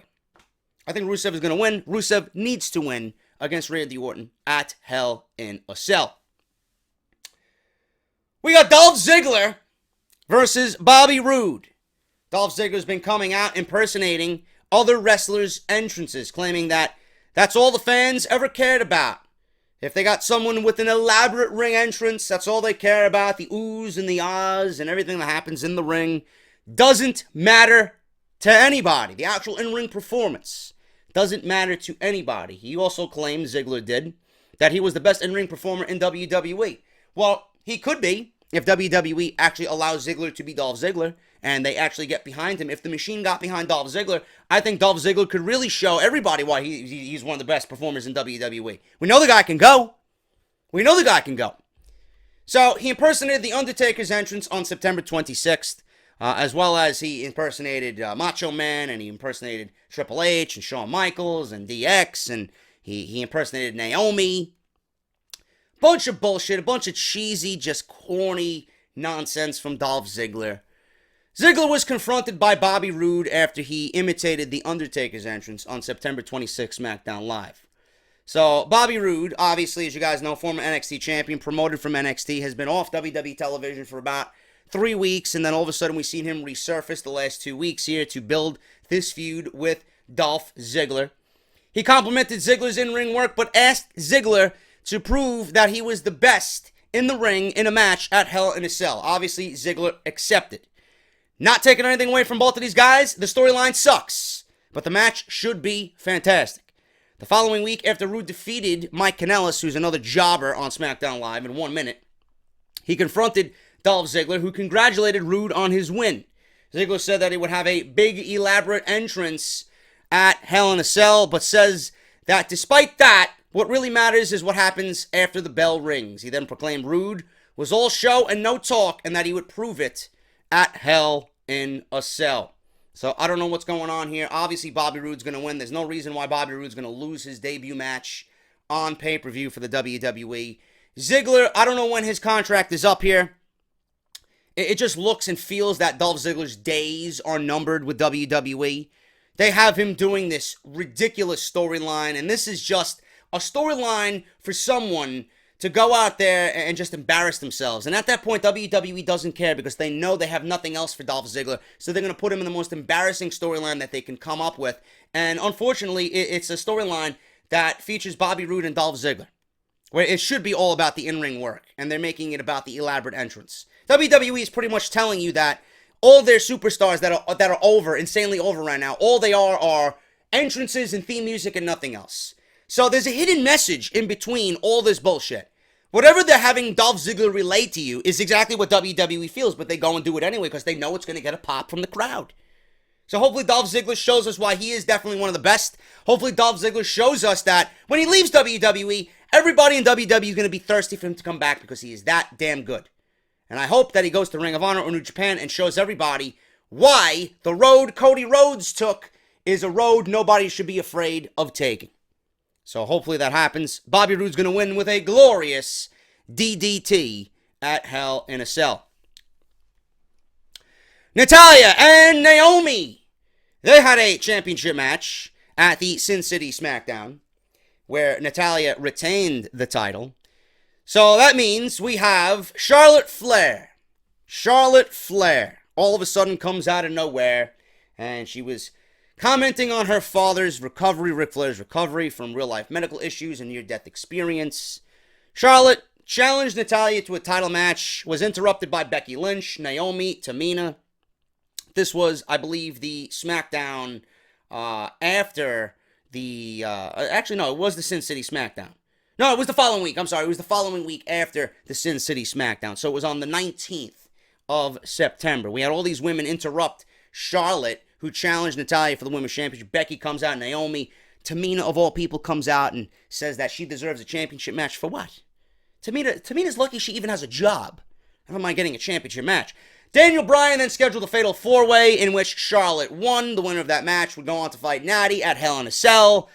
I think Rusev is going to win. Rusev needs to win against Randy Orton at Hell in a Cell. We got Dolph Ziggler versus Bobby Roode. Dolph Ziggler's been coming out impersonating other wrestlers' entrances, claiming that that's all the fans ever cared about. If they got someone with an elaborate ring entrance, that's all they care about. The oohs and the ahs and everything that happens in the ring doesn't matter to anybody. The actual in-ring performance doesn't matter to anybody. He also claimed, Ziggler did, that he was the best in-ring performer in WWE. Well, he could be if WWE actually allows Ziggler to be Dolph Ziggler and they actually get behind him. If the machine got behind Dolph Ziggler, I think Dolph Ziggler could really show everybody why he's one of the best performers in WWE. We know the guy can go. So he impersonated The Undertaker's entrance on September 26th, as well as he impersonated Macho Man, and he impersonated Triple H and Shawn Michaels and DX, and he impersonated Naomi. Bunch of bullshit, a bunch of cheesy, just corny nonsense from Dolph Ziggler. Ziggler was confronted by Bobby Roode after he imitated The Undertaker's entrance on September 26th SmackDown Live. So, Bobby Roode, obviously, as you guys know, former NXT champion, promoted from NXT, has been off WWE television for about 3 weeks, and then all of a sudden we've seen him resurface the last 2 weeks here to build this feud with Dolph Ziggler. He complimented Ziggler's in-ring work, but asked Ziggler to prove that he was the best in the ring in a match at Hell in a Cell. Obviously, Ziggler accepted. Not taking anything away from both of these guys, the storyline sucks, but the match should be fantastic. The following week, after Roode defeated Mike Kanellis, who's another jobber on SmackDown Live, in 1 minute, he confronted Dolph Ziggler, who congratulated Roode on his win. Ziggler said that he would have a big, elaborate entrance at Hell in a Cell, but says that despite that, what really matters is what happens after the bell rings. He then proclaimed Rude was all show and no talk, and that he would prove it at Hell in a Cell. So I don't know what's going on here. Obviously, Bobby Roode's going to win. There's no reason why Bobby Roode's going to lose his debut match on pay-per-view for the WWE. Ziggler, I don't know when his contract is up here. It just looks and feels that Dolph Ziggler's days are numbered with WWE. They have him doing this ridiculous storyline, and this is just a storyline for someone to go out there and just embarrass themselves. And at that point, WWE doesn't care because they know they have nothing else for Dolph Ziggler, so they're going to put him in the most embarrassing storyline that they can come up with. And unfortunately, it's a storyline that features Bobby Roode and Dolph Ziggler, where it should be all about the in-ring work, and they're making it about the elaborate entrance. WWE is pretty much telling you that all their superstars that are over, insanely over right now, all they are entrances and theme music and nothing else. So there's a hidden message in between all this bullshit. Whatever they're having Dolph Ziggler relay to you is exactly what WWE feels, but they go and do it anyway because they know it's going to get a pop from the crowd. So hopefully Dolph Ziggler shows us why he is definitely one of the best. Hopefully Dolph Ziggler shows us that when he leaves WWE, everybody in WWE is going to be thirsty for him to come back because he is that damn good. And I hope that he goes to Ring of Honor or New Japan and shows everybody why the road Cody Rhodes took is a road nobody should be afraid of taking. So hopefully that happens. Bobby Roode's going to win with a glorious DDT at Hell in a Cell. Natalya and Naomi. They had a championship match at the Sin City SmackDown where Natalya retained the title. So that means we have Charlotte Flair. Charlotte Flair all of a sudden comes out of nowhere, and she was commenting on her father's recovery, Ric Flair's recovery from real-life medical issues and near-death experience. Charlotte challenged Natalya to a title match, was interrupted by Becky Lynch, Naomi, Tamina. This was, I believe, the SmackDown after the... actually, no, it was the Sin City SmackDown. No, it was the following week. I'm sorry. It was the following week after the Sin City SmackDown. So it was on the 19th of September. We had all these women interrupt Charlotte, who challenged Natalya for the Women's Championship. Becky comes out, Naomi. Tamina, of all people, comes out and says that she deserves a championship match for what? Tamina's lucky she even has a job. Never mind getting a championship match. Daniel Bryan then scheduled a fatal four-way in which Charlotte won. The winner of that match would go on to fight Natty at Hell in a Cell.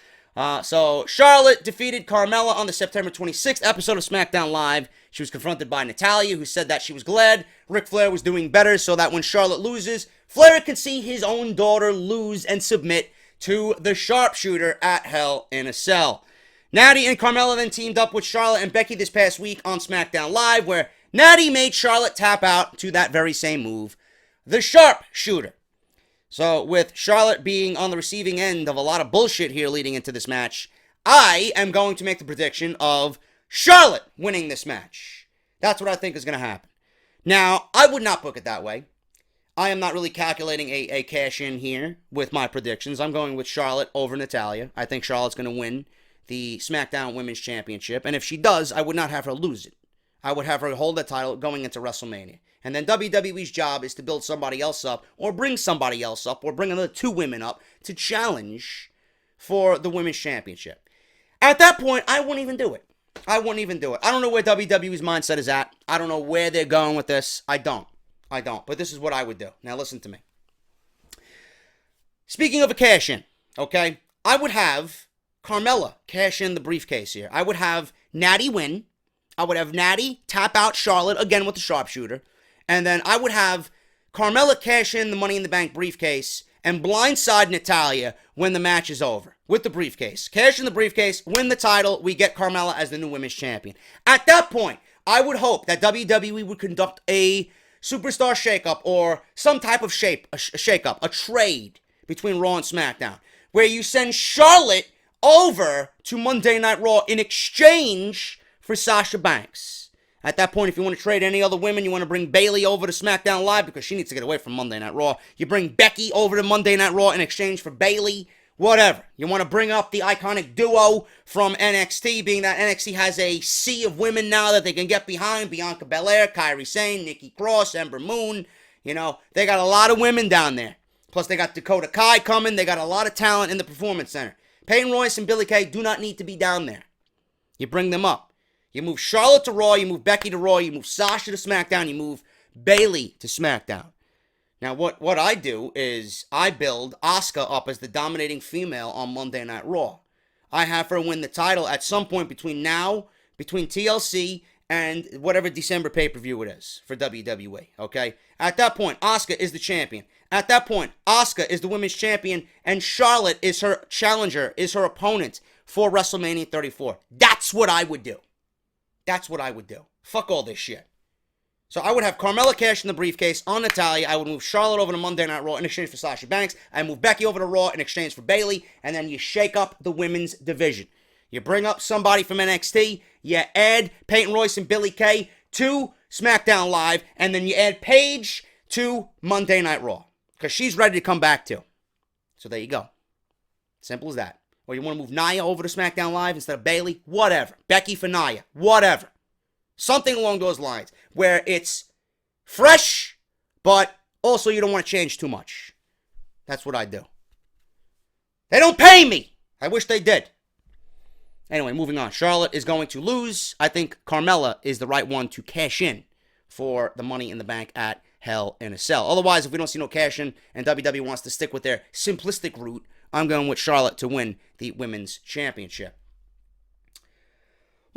So Charlotte defeated Carmella on the September 26th episode of SmackDown Live. She was confronted by Natalya, who said that she was glad Ric Flair was doing better so that when Charlotte loses, Flair can see his own daughter lose and submit to the sharpshooter at Hell in a Cell. Natty and Carmella then teamed up with Charlotte and Becky this past week on SmackDown Live, where Natty made Charlotte tap out to that very same move, the sharpshooter. So with Charlotte being on the receiving end of a lot of bullshit here leading into this match, I am going to make the prediction of Charlotte winning this match. That's what I think is going to happen. Now, I would not book it that way. I am not really calculating a cash-in here with my predictions. I'm going with Charlotte over Natalya. I think Charlotte's going to win the SmackDown Women's Championship. And if she does, I would not have her lose it. I would have her hold that title going into WrestleMania. And then WWE's job is to build somebody else up, or bring somebody else up, or bring another two women up to challenge for the Women's Championship. At that point, I wouldn't even do it. I don't know where WWE's mindset is at. I don't know where they're going with this. I don't. But this is what I would do. Now listen to me. Speaking of a cash-in, okay? I would have Carmella cash in the briefcase here. I would have Natty win. I would have Natty tap out Charlotte again with the sharpshooter. And then I would have Carmella cash in the Money in the Bank briefcase and blindside Natalya when the match is over with the briefcase. Cash in the briefcase, win the title, we get Carmella as the new women's champion. At that point, I would hope that WWE would conduct a superstar shakeup or some type of shakeup, a trade between Raw and SmackDown, where you send Charlotte over to Monday Night Raw in exchange for Sasha Banks. At that point, if you want to trade any other women, you want to bring Bayley over to SmackDown Live because she needs to get away from Monday Night Raw. You bring Becky over to Monday Night Raw in exchange for Bayley. Whatever. You want to bring up the iconic duo from NXT, being that NXT has a sea of women now that they can get behind. Bianca Belair, Kairi Sane, Nikki Cross, Ember Moon. You know, they got a lot of women down there. Plus, they got Dakota Kai coming. They got a lot of talent in the Performance Center. Peyton Royce and Billie Kay do not need to be down there. You bring them up. You move Charlotte to Raw. You move Becky to Raw. You move Sasha to SmackDown. You move Bayley to SmackDown. Now, what I do is I build Asuka up as the dominating female on Monday Night Raw. I have her win the title at some point between TLC and whatever December pay-per-view it is for WWE, okay? At that point, Asuka is the champion. At that point, Asuka is the women's champion, and Charlotte is her challenger, is her opponent for WrestleMania 34. That's what I would do. That's what I would do. Fuck all this shit. So I would have Carmella cash in the briefcase on Natalya. I would move Charlotte over to Monday Night Raw in exchange for Sasha Banks. I move Becky over to Raw in exchange for Bayley. And then you shake up the women's division. You bring up somebody from NXT. You add Peyton Royce and Billie Kay to SmackDown Live. And then you add Paige to Monday Night Raw. Because she's ready to come back too. So there you go. Simple as that. Or you want to move Nia over to SmackDown Live instead of Bayley? Whatever. Becky for Nia. Whatever. Something along those lines where it's fresh, but also you don't want to change too much. That's what I do. They don't pay me. I wish they did. Anyway, moving on. Charlotte is going to lose. I think Carmella is the right one to cash in for the Money in the Bank at Hell in a Cell. Otherwise, if we don't see no cash in and WWE wants to stick with their simplistic route, I'm going with Charlotte to win the Women's Championship.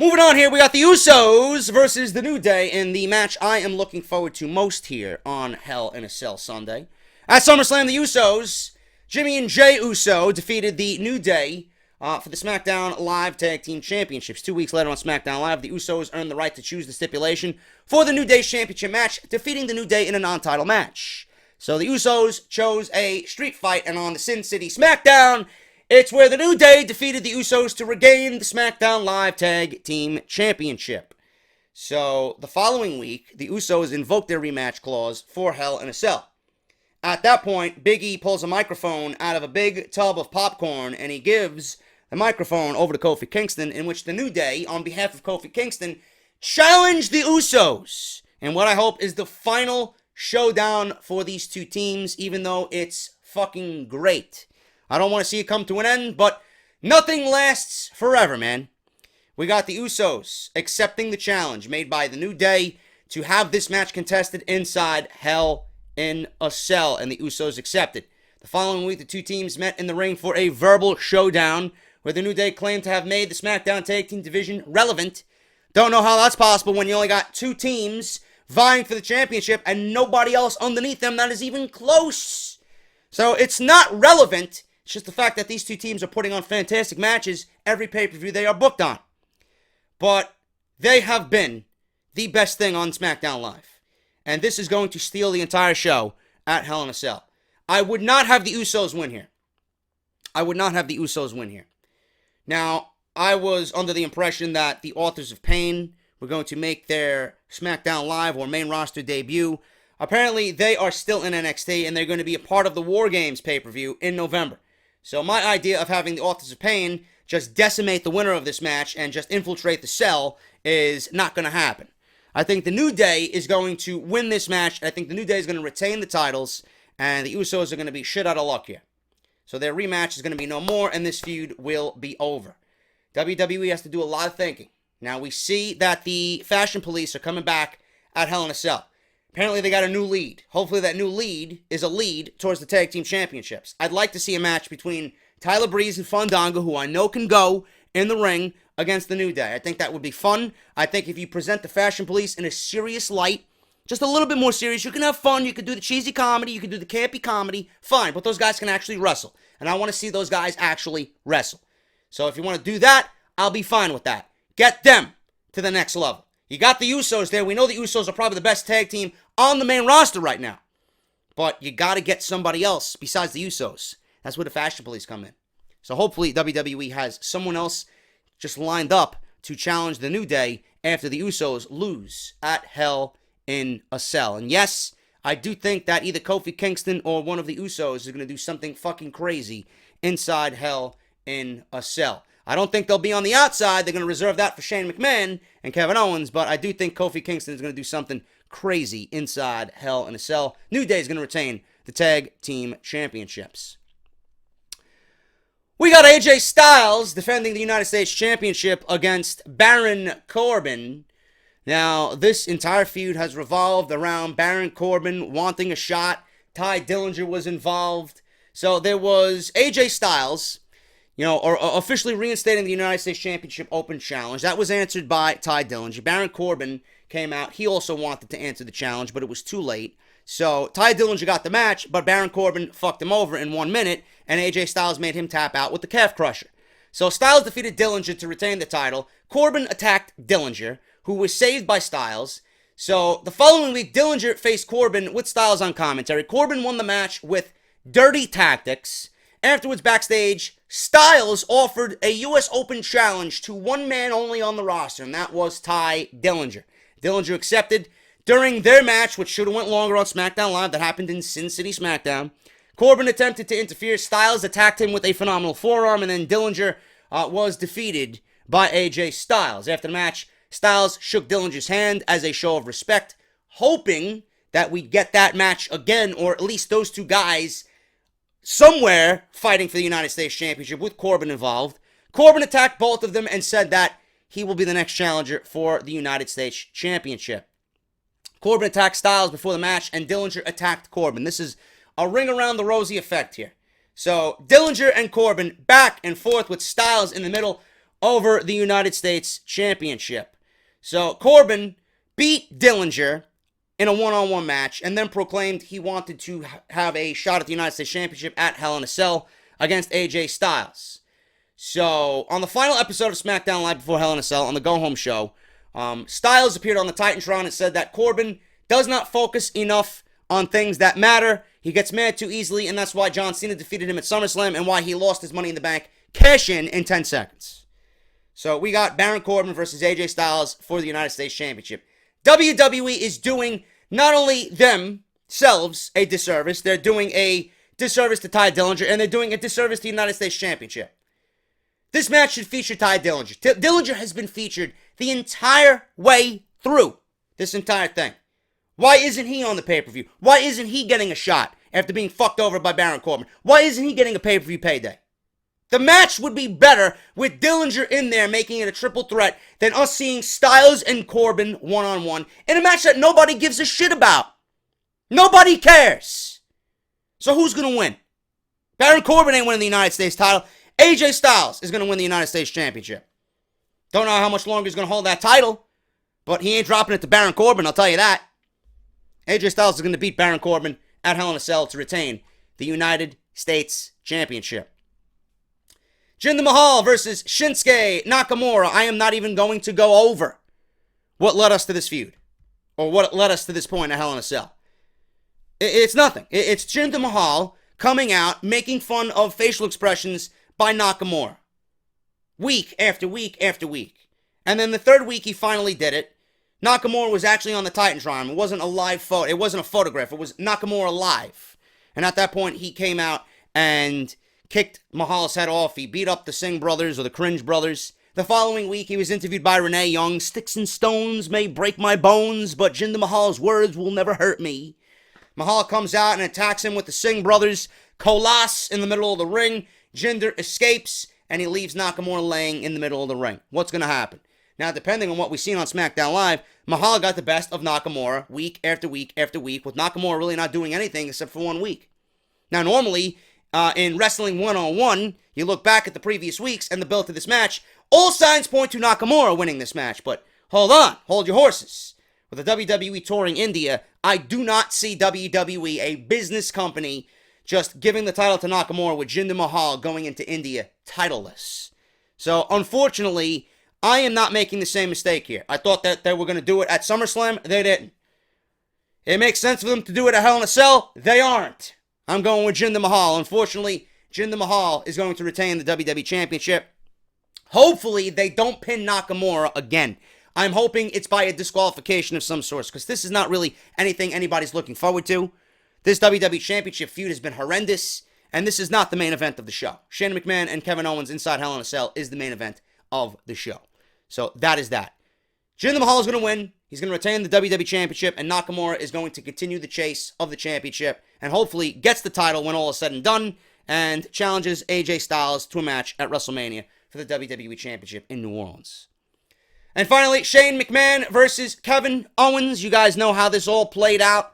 Moving on here, we got the Usos versus the New Day in the match I am looking forward to most here on Hell in a Cell Sunday. At SummerSlam, the Usos, Jimmy and Jey Uso, defeated the New Day for the SmackDown Live Tag Team Championships. 2 weeks later on SmackDown Live, the Usos earned the right to choose the stipulation for the New Day's championship match, defeating the New Day in a non-title match. So the Usos chose a street fight, and on the Sin City SmackDown, it's where the New Day defeated the Usos to regain the SmackDown Live Tag Team Championship. So, the following week, the Usos invoked their rematch clause for Hell in a Cell. At that point, Big E pulls a microphone out of a big tub of popcorn, and he gives the microphone over to Kofi Kingston, in which the New Day, on behalf of Kofi Kingston, challenged the Usos in what I hope is the final showdown for these two teams, even though it's fucking great. I don't want to see it come to an end, but nothing lasts forever, man. We got the Usos accepting the challenge made by the New Day to have this match contested inside Hell in a Cell, and the Usos accepted. The following week, the two teams met in the ring for a verbal showdown where the New Day claimed to have made the SmackDown Tag Team Division relevant. Don't know how that's possible when you only got two teams vying for the championship and nobody else underneath them that is even close. So it's not relevant. It's just the fact that these two teams are putting on fantastic matches every pay-per-view they are booked on. But they have been the best thing on SmackDown Live. And this is going to steal the entire show at Hell in a Cell. I would not have the Usos win here. Now, I was under the impression that the Authors of Pain were going to make their SmackDown Live or main roster debut. Apparently, they are still in NXT, and they're going to be a part of the War Games pay-per-view in November. So my idea of having the Authors of Pain just decimate the winner of this match and just infiltrate the cell is not going to happen. I think the New Day is going to win this match. I think the New Day is going to retain the titles, and the Usos are going to be shit out of luck here. So their rematch is going to be no more, and this feud will be over. WWE has to do a lot of thinking. Now, we see that the Fashion Police are coming back at Hell in a Cell. Apparently, they got a new lead. Hopefully, that new lead is a lead towards the Tag Team Championships. I'd like to see a match between Tyler Breeze and Fandango, who I know can go in the ring, against the New Day. I think that would be fun. I think if you present the Fashion Police in a serious light, just a little bit more serious, you can have fun, you can do the cheesy comedy, you can do the campy comedy, fine, but those guys can actually wrestle. And I want to see those guys actually wrestle. So if you want to do that, I'll be fine with that. Get them to the next level. You got the Usos there. We know the Usos are probably the best tag team on the main roster right now. But you got to get somebody else besides the Usos. That's where the Fashion Police come in. So hopefully WWE has someone else just lined up to challenge the New Day after the Usos lose at Hell in a Cell. And yes, I do think that either Kofi Kingston or one of the Usos is going to do something fucking crazy inside Hell in a Cell. I don't think they'll be on the outside. They're going to reserve that for Shane McMahon and Kevin Owens, but I do think Kofi Kingston is going to do something crazy inside Hell in a Cell. New Day is going to retain the Tag Team Championships. We got AJ Styles defending the United States Championship against Baron Corbin. Now, this entire feud has revolved around Baron Corbin wanting a shot. Ty Dillinger was involved. So there was AJ Styles, officially reinstating the United States Championship Open Challenge. That was answered by Ty Dillinger. Baron Corbin came out. He also wanted to answer the challenge, but it was too late. So Ty Dillinger got the match, but Baron Corbin fucked him over in 1 minute, and AJ Styles made him tap out with the calf crusher. So Styles defeated Dillinger to retain the title. Corbin attacked Dillinger, who was saved by Styles. So the following week, Dillinger faced Corbin with Styles on commentary. Corbin won the match with dirty tactics. Afterwards, backstage, Styles offered a U.S. Open challenge to one man only on the roster, and that was Ty Dillinger. Dillinger accepted. During their match, which should have went longer on SmackDown Live, that happened in Sin City SmackDown, Corbin attempted to interfere. Styles attacked him with a phenomenal forearm, and then Dillinger was defeated by AJ Styles. After the match, Styles shook Dillinger's hand as a show of respect, hoping that we'd get that match again, or at least those two guys somewhere fighting for the United States Championship with Corbin involved. Corbin attacked both of them and said that he will be the next challenger for the United States Championship. Corbin attacked Styles before the match, and Dillinger attacked Corbin. This is a ring around the rosy effect here. So Dillinger and Corbin back and forth with Styles in the middle over the United States Championship. So Corbin beat Dillinger in a one-on-one match and then proclaimed he wanted to have a shot at the United States Championship at Hell in a Cell against AJ Styles. So on the final episode of SmackDown Live before Hell in a Cell, on the go-home show, Styles appeared on the Titantron and said that Corbin does not focus enough on things that matter. He gets mad too easily, and that's why John Cena defeated him at SummerSlam and why he lost his Money in the Bank cash in 10 seconds. So we got Baron Corbin versus AJ Styles for the United States Championship. WWE is doing not only themselves a disservice, they're doing a disservice to Ty Dillinger, and they're doing a disservice to the United States Championship. This match should feature Ty Dillinger. Dillinger has been featured the entire way through this entire thing. Why isn't he on the pay-per-view? Why isn't he getting a shot after being fucked over by Baron Corbin? Why isn't he getting a pay-per-view payday? The match would be better with Dillinger in there making it a triple threat than us seeing Styles and Corbin one-on-one in a match that nobody gives a shit about. Nobody cares. So who's going to win? Baron Corbin ain't winning the United States title. AJ Styles is going to win the United States Championship. Don't know how much longer he's going to hold that title, but he ain't dropping it to Baron Corbin, I'll tell you that. AJ Styles is going to beat Baron Corbin at Hell in a Cell to retain the United States Championship. Jinder Mahal versus Shinsuke Nakamura. I am not even going to go over what led us to this feud, or what led us to this point at Hell in a Cell. It's nothing. It's Jinder Mahal coming out, making fun of facial expressions by Nakamura. Week after week after week. And then the third week he finally did it. Nakamura was actually on the Titantron. It wasn't a live photo. It wasn't a photograph. It was Nakamura live. And at that point, he came out and kicked Mahal's head off. He beat up the Singh brothers, or the Cringe brothers. The following week, he was interviewed by Renee Young. Sticks and stones may break my bones, but Jinder Mahal's words will never hurt me. Mahal comes out and attacks him with the Singh brothers. Colas in the middle of the ring. Jinder escapes, and he leaves Nakamura laying in the middle of the ring. What's going to happen? Now, depending on what we've seen on SmackDown Live, Mahal got the best of Nakamura week after week after week, with Nakamura really not doing anything except for 1 week. Now, normally, in wrestling one-on-one, you look back at the previous weeks and the build to this match, all signs point to Nakamura winning this match. But hold on, hold your horses. With the WWE touring India, I do not see WWE, a business company, just giving the title to Nakamura with Jinder Mahal going into India titleless. So, unfortunately, I am not making the same mistake here. I thought that they were going to do it at SummerSlam. They didn't. It makes sense for them to do it at Hell in a Cell. They aren't. I'm going with Jinder Mahal. Unfortunately, Jinder Mahal is going to retain the WWE Championship. Hopefully, they don't pin Nakamura again. I'm hoping it's by a disqualification of some sort, because this is not really anything anybody's looking forward to. This WWE Championship feud has been horrendous, and this is not the main event of the show. Shane McMahon and Kevin Owens inside Hell in a Cell is the main event of the show. So that is that. Jinder Mahal is going to win. He's going to retain the WWE Championship, and Nakamura is going to continue the chase of the championship and hopefully gets the title when all is said and done and challenges AJ Styles to a match at WrestleMania for the WWE Championship in New Orleans. And finally, Shane McMahon versus Kevin Owens. You guys know how this all played out.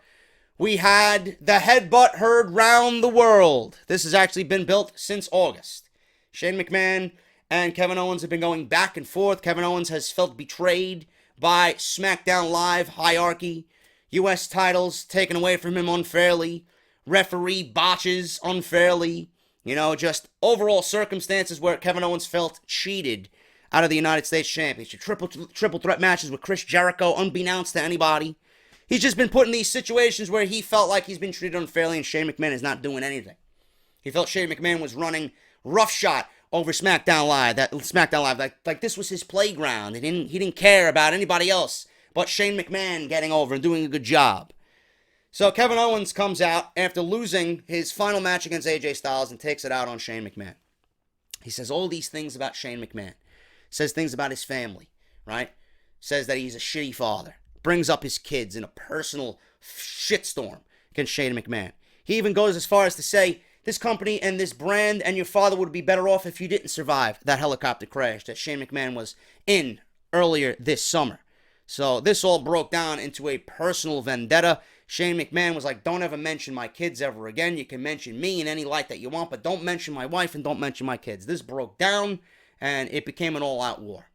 We had the headbutt heard round the world. This has actually been built since August. Shane McMahon and Kevin Owens have been going back and forth. Kevin Owens has felt betrayed by SmackDown Live hierarchy, U.S. titles taken away from him unfairly, referee botches unfairly, just overall circumstances where Kevin Owens felt cheated out of the United States Championship. Triple threat matches with Chris Jericho, unbeknownst to anybody. He's just been put in these situations where he felt like he's been treated unfairly and Shane McMahon is not doing anything. He felt Shane McMahon was running roughshod over SmackDown Live. Like this was his playground. He didn't care about anybody else but Shane McMahon getting over and doing a good job. So Kevin Owens comes out after losing his final match against AJ Styles and takes it out on Shane McMahon. He says all these things about Shane McMahon. Says things about his family, right? Says that he's a shitty father. Brings up his kids in a personal shitstorm against Shane McMahon. He even goes as far as to say, this company and this brand and your father would be better off if you didn't survive that helicopter crash that Shane McMahon was in earlier this summer. So this all broke down into a personal vendetta. Shane McMahon was like, don't ever mention my kids ever again. You can mention me in any light that you want, but don't mention my wife and don't mention my kids. This broke down and it became an all-out war.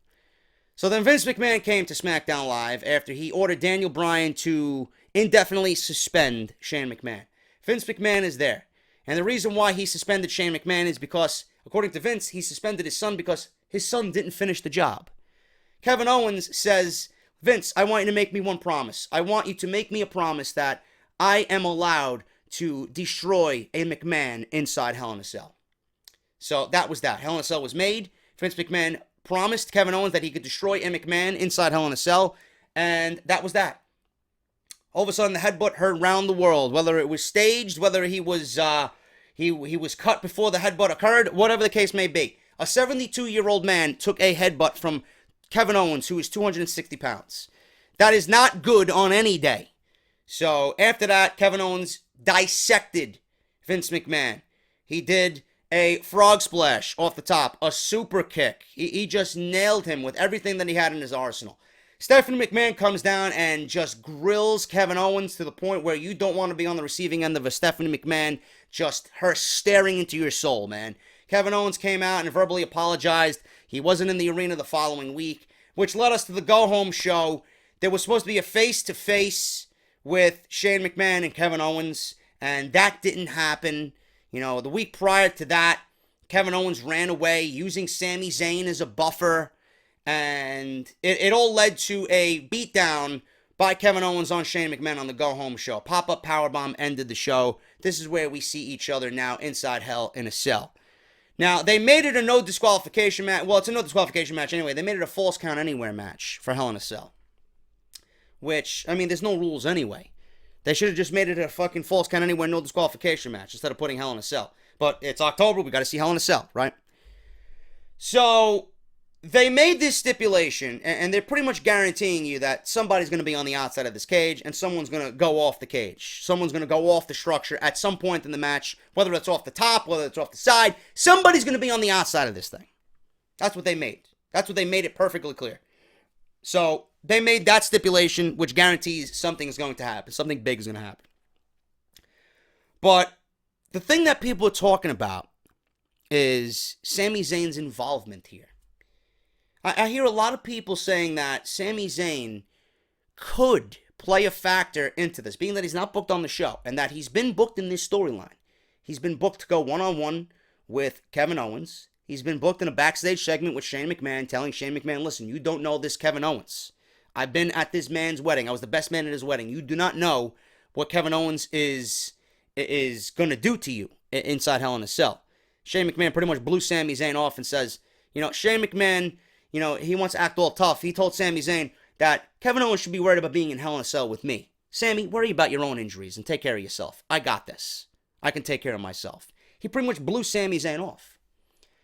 So then Vince McMahon came to SmackDown Live after he ordered Daniel Bryan to indefinitely suspend Shane McMahon. Vince McMahon is there. And the reason why he suspended Shane McMahon is because, according to Vince, he suspended his son because his son didn't finish the job. Kevin Owens says, Vince, I want you to make me one promise. I want you to make me a promise that I am allowed to destroy a McMahon inside Hell in a Cell. So that was that. Hell in a Cell was made. Vince McMahon promised Kevin Owens that he could destroy a McMahon inside Hell in a Cell, and that was that. All of a sudden, the headbutt heard round the world, whether it was staged, whether he was he was cut before the headbutt occurred, whatever the case may be. A 72-year-old man took a headbutt from Kevin Owens, who is 260 pounds. That is not good on any day. So after that, Kevin Owens dissected Vince McMahon. He did a frog splash off the top, a super kick. He just nailed him with everything that he had in his arsenal. Stephanie McMahon comes down and just grills Kevin Owens to the point where you don't want to be on the receiving end of a Stephanie McMahon, just her staring into your soul, man. Kevin Owens came out and verbally apologized. He wasn't in the arena the following week, which led us to the go-home show. There was supposed to be a face-to-face with Shane McMahon and Kevin Owens, and that didn't happen. The week prior to that, Kevin Owens ran away using Sami Zayn as a buffer. And it all led to a beatdown by Kevin Owens on Shane McMahon on the go-home show. Pop-up powerbomb ended the show. This is where we see each other now inside Hell in a Cell. Now, they made it a no disqualification match. Well, it's a no disqualification match anyway. They made it a false count anywhere match for Hell in a Cell. Which, there's no rules anyway. They should have just made it a fucking false count anywhere no disqualification match instead of putting Hell in a Cell. But it's October. We got to see Hell in a Cell, right? So they made this stipulation, and they're pretty much guaranteeing you that somebody's going to be on the outside of this cage, and someone's going to go off the cage. Someone's going to go off the structure at some point in the match, whether it's off the top, whether it's off the side. Somebody's going to be on the outside of this thing. That's what they made. That's what they made it perfectly clear. So they made that stipulation, which guarantees something is going to happen. Something big is going to happen. But the thing that people are talking about is Sami Zayn's involvement here. I hear a lot of people saying that Sami Zayn could play a factor into this, being that he's not booked on the show, and that he's been booked in this storyline. He's been booked to go one-on-one with Kevin Owens. He's been booked in a backstage segment with Shane McMahon, telling Shane McMahon, listen, you don't know this Kevin Owens. I've been at this man's wedding. I was the best man at his wedding. You do not know what Kevin Owens is going to do to you inside Hell in a Cell. Shane McMahon pretty much blew Sami Zayn off and says, Shane McMahon, he wants to act all tough. He told Sami Zayn that Kevin Owens should be worried about being in Hell in a Cell with me. Sami, worry about your own injuries and take care of yourself. I got this. I can take care of myself. He pretty much blew Sami Zayn off.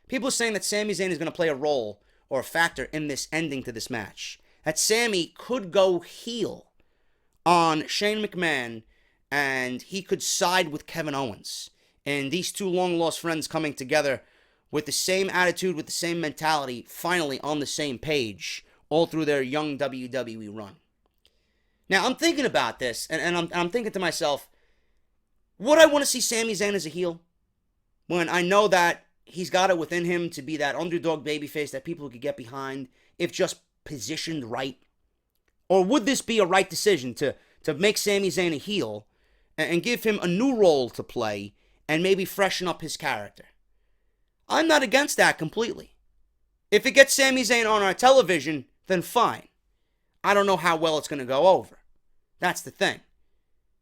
People are saying that Sami Zayn is going to play a role or a factor in this ending to this match. that Sami could go heel on Shane McMahon and he could side with Kevin Owens. And these two long-lost friends coming together with the same attitude, with the same mentality, finally on the same page, all through their young WWE run. Now, I'm thinking about this, and I'm thinking to myself, would I want to see Sami Zayn as a heel? When I know that he's got it within him to be that underdog babyface that people could get behind if just positioned right? Or would this be a right decision to make Sami Zayn a heel and give him a new role to play and maybe freshen up his character? I'm not against that completely. If it gets Sami Zayn on our television, then fine. I don't know how well it's going to go over. That's the thing.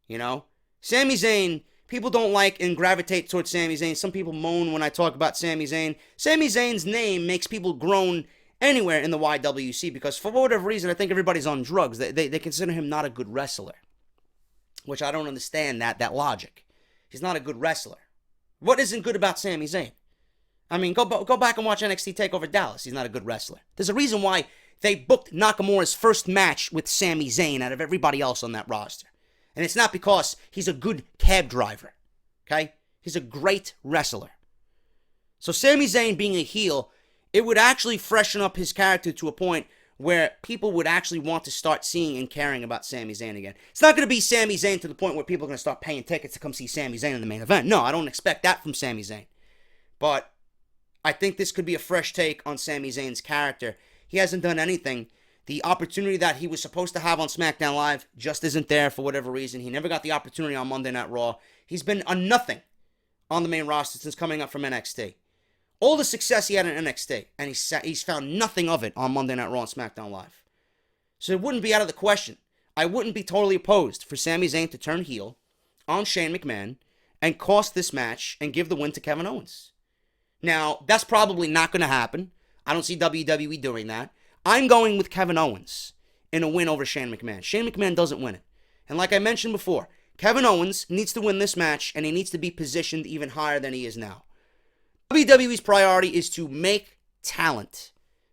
You know? Sami Zayn, people don't like and gravitate towards Sami Zayn. Some people moan when I talk about Sami Zayn. Sami Zayn's name makes people groan anywhere in the YWC because for whatever reason, I think everybody's on drugs. They consider him not a good wrestler, which I don't understand that logic. He's not a good wrestler. What isn't good about Sami Zayn? I mean, go back and watch NXT TakeOver Dallas. He's not a good wrestler. There's a reason why they booked Nakamura's first match with Sami Zayn out of everybody else on that roster. And it's not because he's a good cab driver, okay? He's a great wrestler. So Sami Zayn being a heel, it would actually freshen up his character to a point where people would actually want to start seeing and caring about Sami Zayn again. It's not going to be Sami Zayn to the point where people are going to start paying tickets to come see Sami Zayn in the main event. No, I don't expect that from Sami Zayn. But I think this could be a fresh take on Sami Zayn's character. He hasn't done anything. The opportunity that he was supposed to have on SmackDown Live just isn't there for whatever reason. He never got the opportunity on Monday Night Raw. He's been a nothing on the main roster since coming up from NXT. All the success he had in NXT, and he's found nothing of it on Monday Night Raw and SmackDown Live. So it wouldn't be out of the question. I wouldn't be totally opposed for Sami Zayn to turn heel on Shane McMahon and cost this match and give the win to Kevin Owens. Now, that's probably not going to happen. I don't see WWE doing that. I'm going with Kevin Owens in a win over Shane McMahon. Shane McMahon doesn't win it. And like I mentioned before, Kevin Owens needs to win this match, and he needs to be positioned even higher than he is now. WWE's priority is to make talent.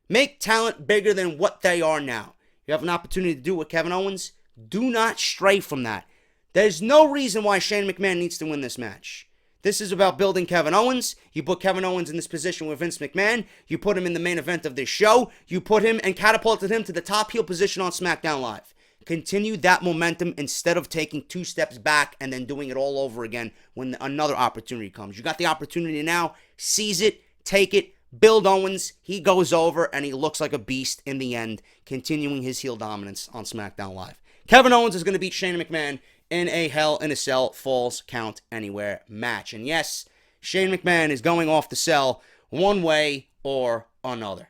Make talent bigger than what they are now. You have an opportunity to do it with Kevin Owens. Do not stray from that. There's no reason why Shane McMahon needs to win this match. This is about building Kevin Owens. You put Kevin Owens in this position with Vince McMahon. You put him in the main event of this show. You put him and catapulted him to the top heel position on SmackDown Live. Continue that momentum instead of taking 2 steps back and then doing it all over again when another opportunity comes. You got the opportunity now. Seize it. Take it. Build Owens. He goes over and he looks like a beast in the end, continuing his heel dominance on SmackDown Live. Kevin Owens is going to beat Shane McMahon in a Hell in a Cell Falls Count Anywhere match. And yes, Shane McMahon is going off the cell one way or another.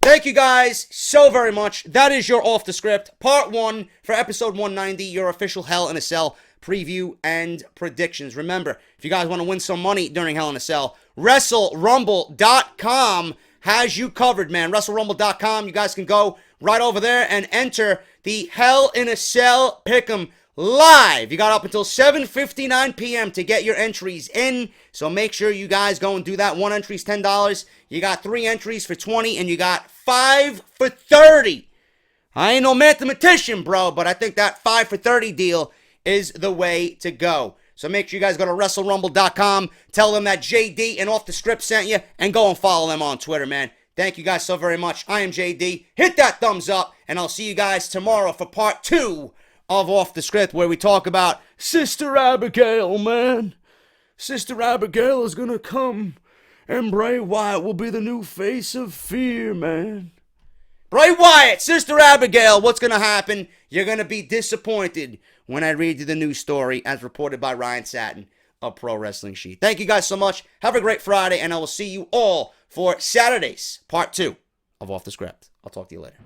Thank you guys so very much. That is your Off the Script, Part 1 for episode 190, your official Hell in a Cell preview and predictions. Remember, if you guys want to win some money during Hell in a Cell, WrestleRumble.com has you covered, man. WrestleRumble.com, you guys can go right over there and enter the Hell in a Cell Pick'em live. You got up until 7:59 p.m. to get your entries in, so make sure you guys go and do that. 1 entry is $10. You got 3 entries for $20, and you got 5 for $30. I ain't no mathematician, bro, but I think that 5 for $30 deal is the way to go. So make sure you guys go to WrestleRumble.com, tell them that JD and Off the Script sent you, and go and follow them on Twitter, man. Thank you guys so very much. I am JD. Hit that thumbs up, and I'll see you guys tomorrow for Part 2 of Off the Script, where we talk about Sister Abigail, man. Sister Abigail is gonna come, and Bray Wyatt will be the new face of fear, man. Bray Wyatt, Sister Abigail, what's gonna happen? You're gonna be disappointed when I read you the news story as reported by Ryan Satin of Pro Wrestling Sheet. Thank you guys so much. Have a great Friday, and I will see you all for Saturday's Part 2 of Off the Script. I'll talk to you later.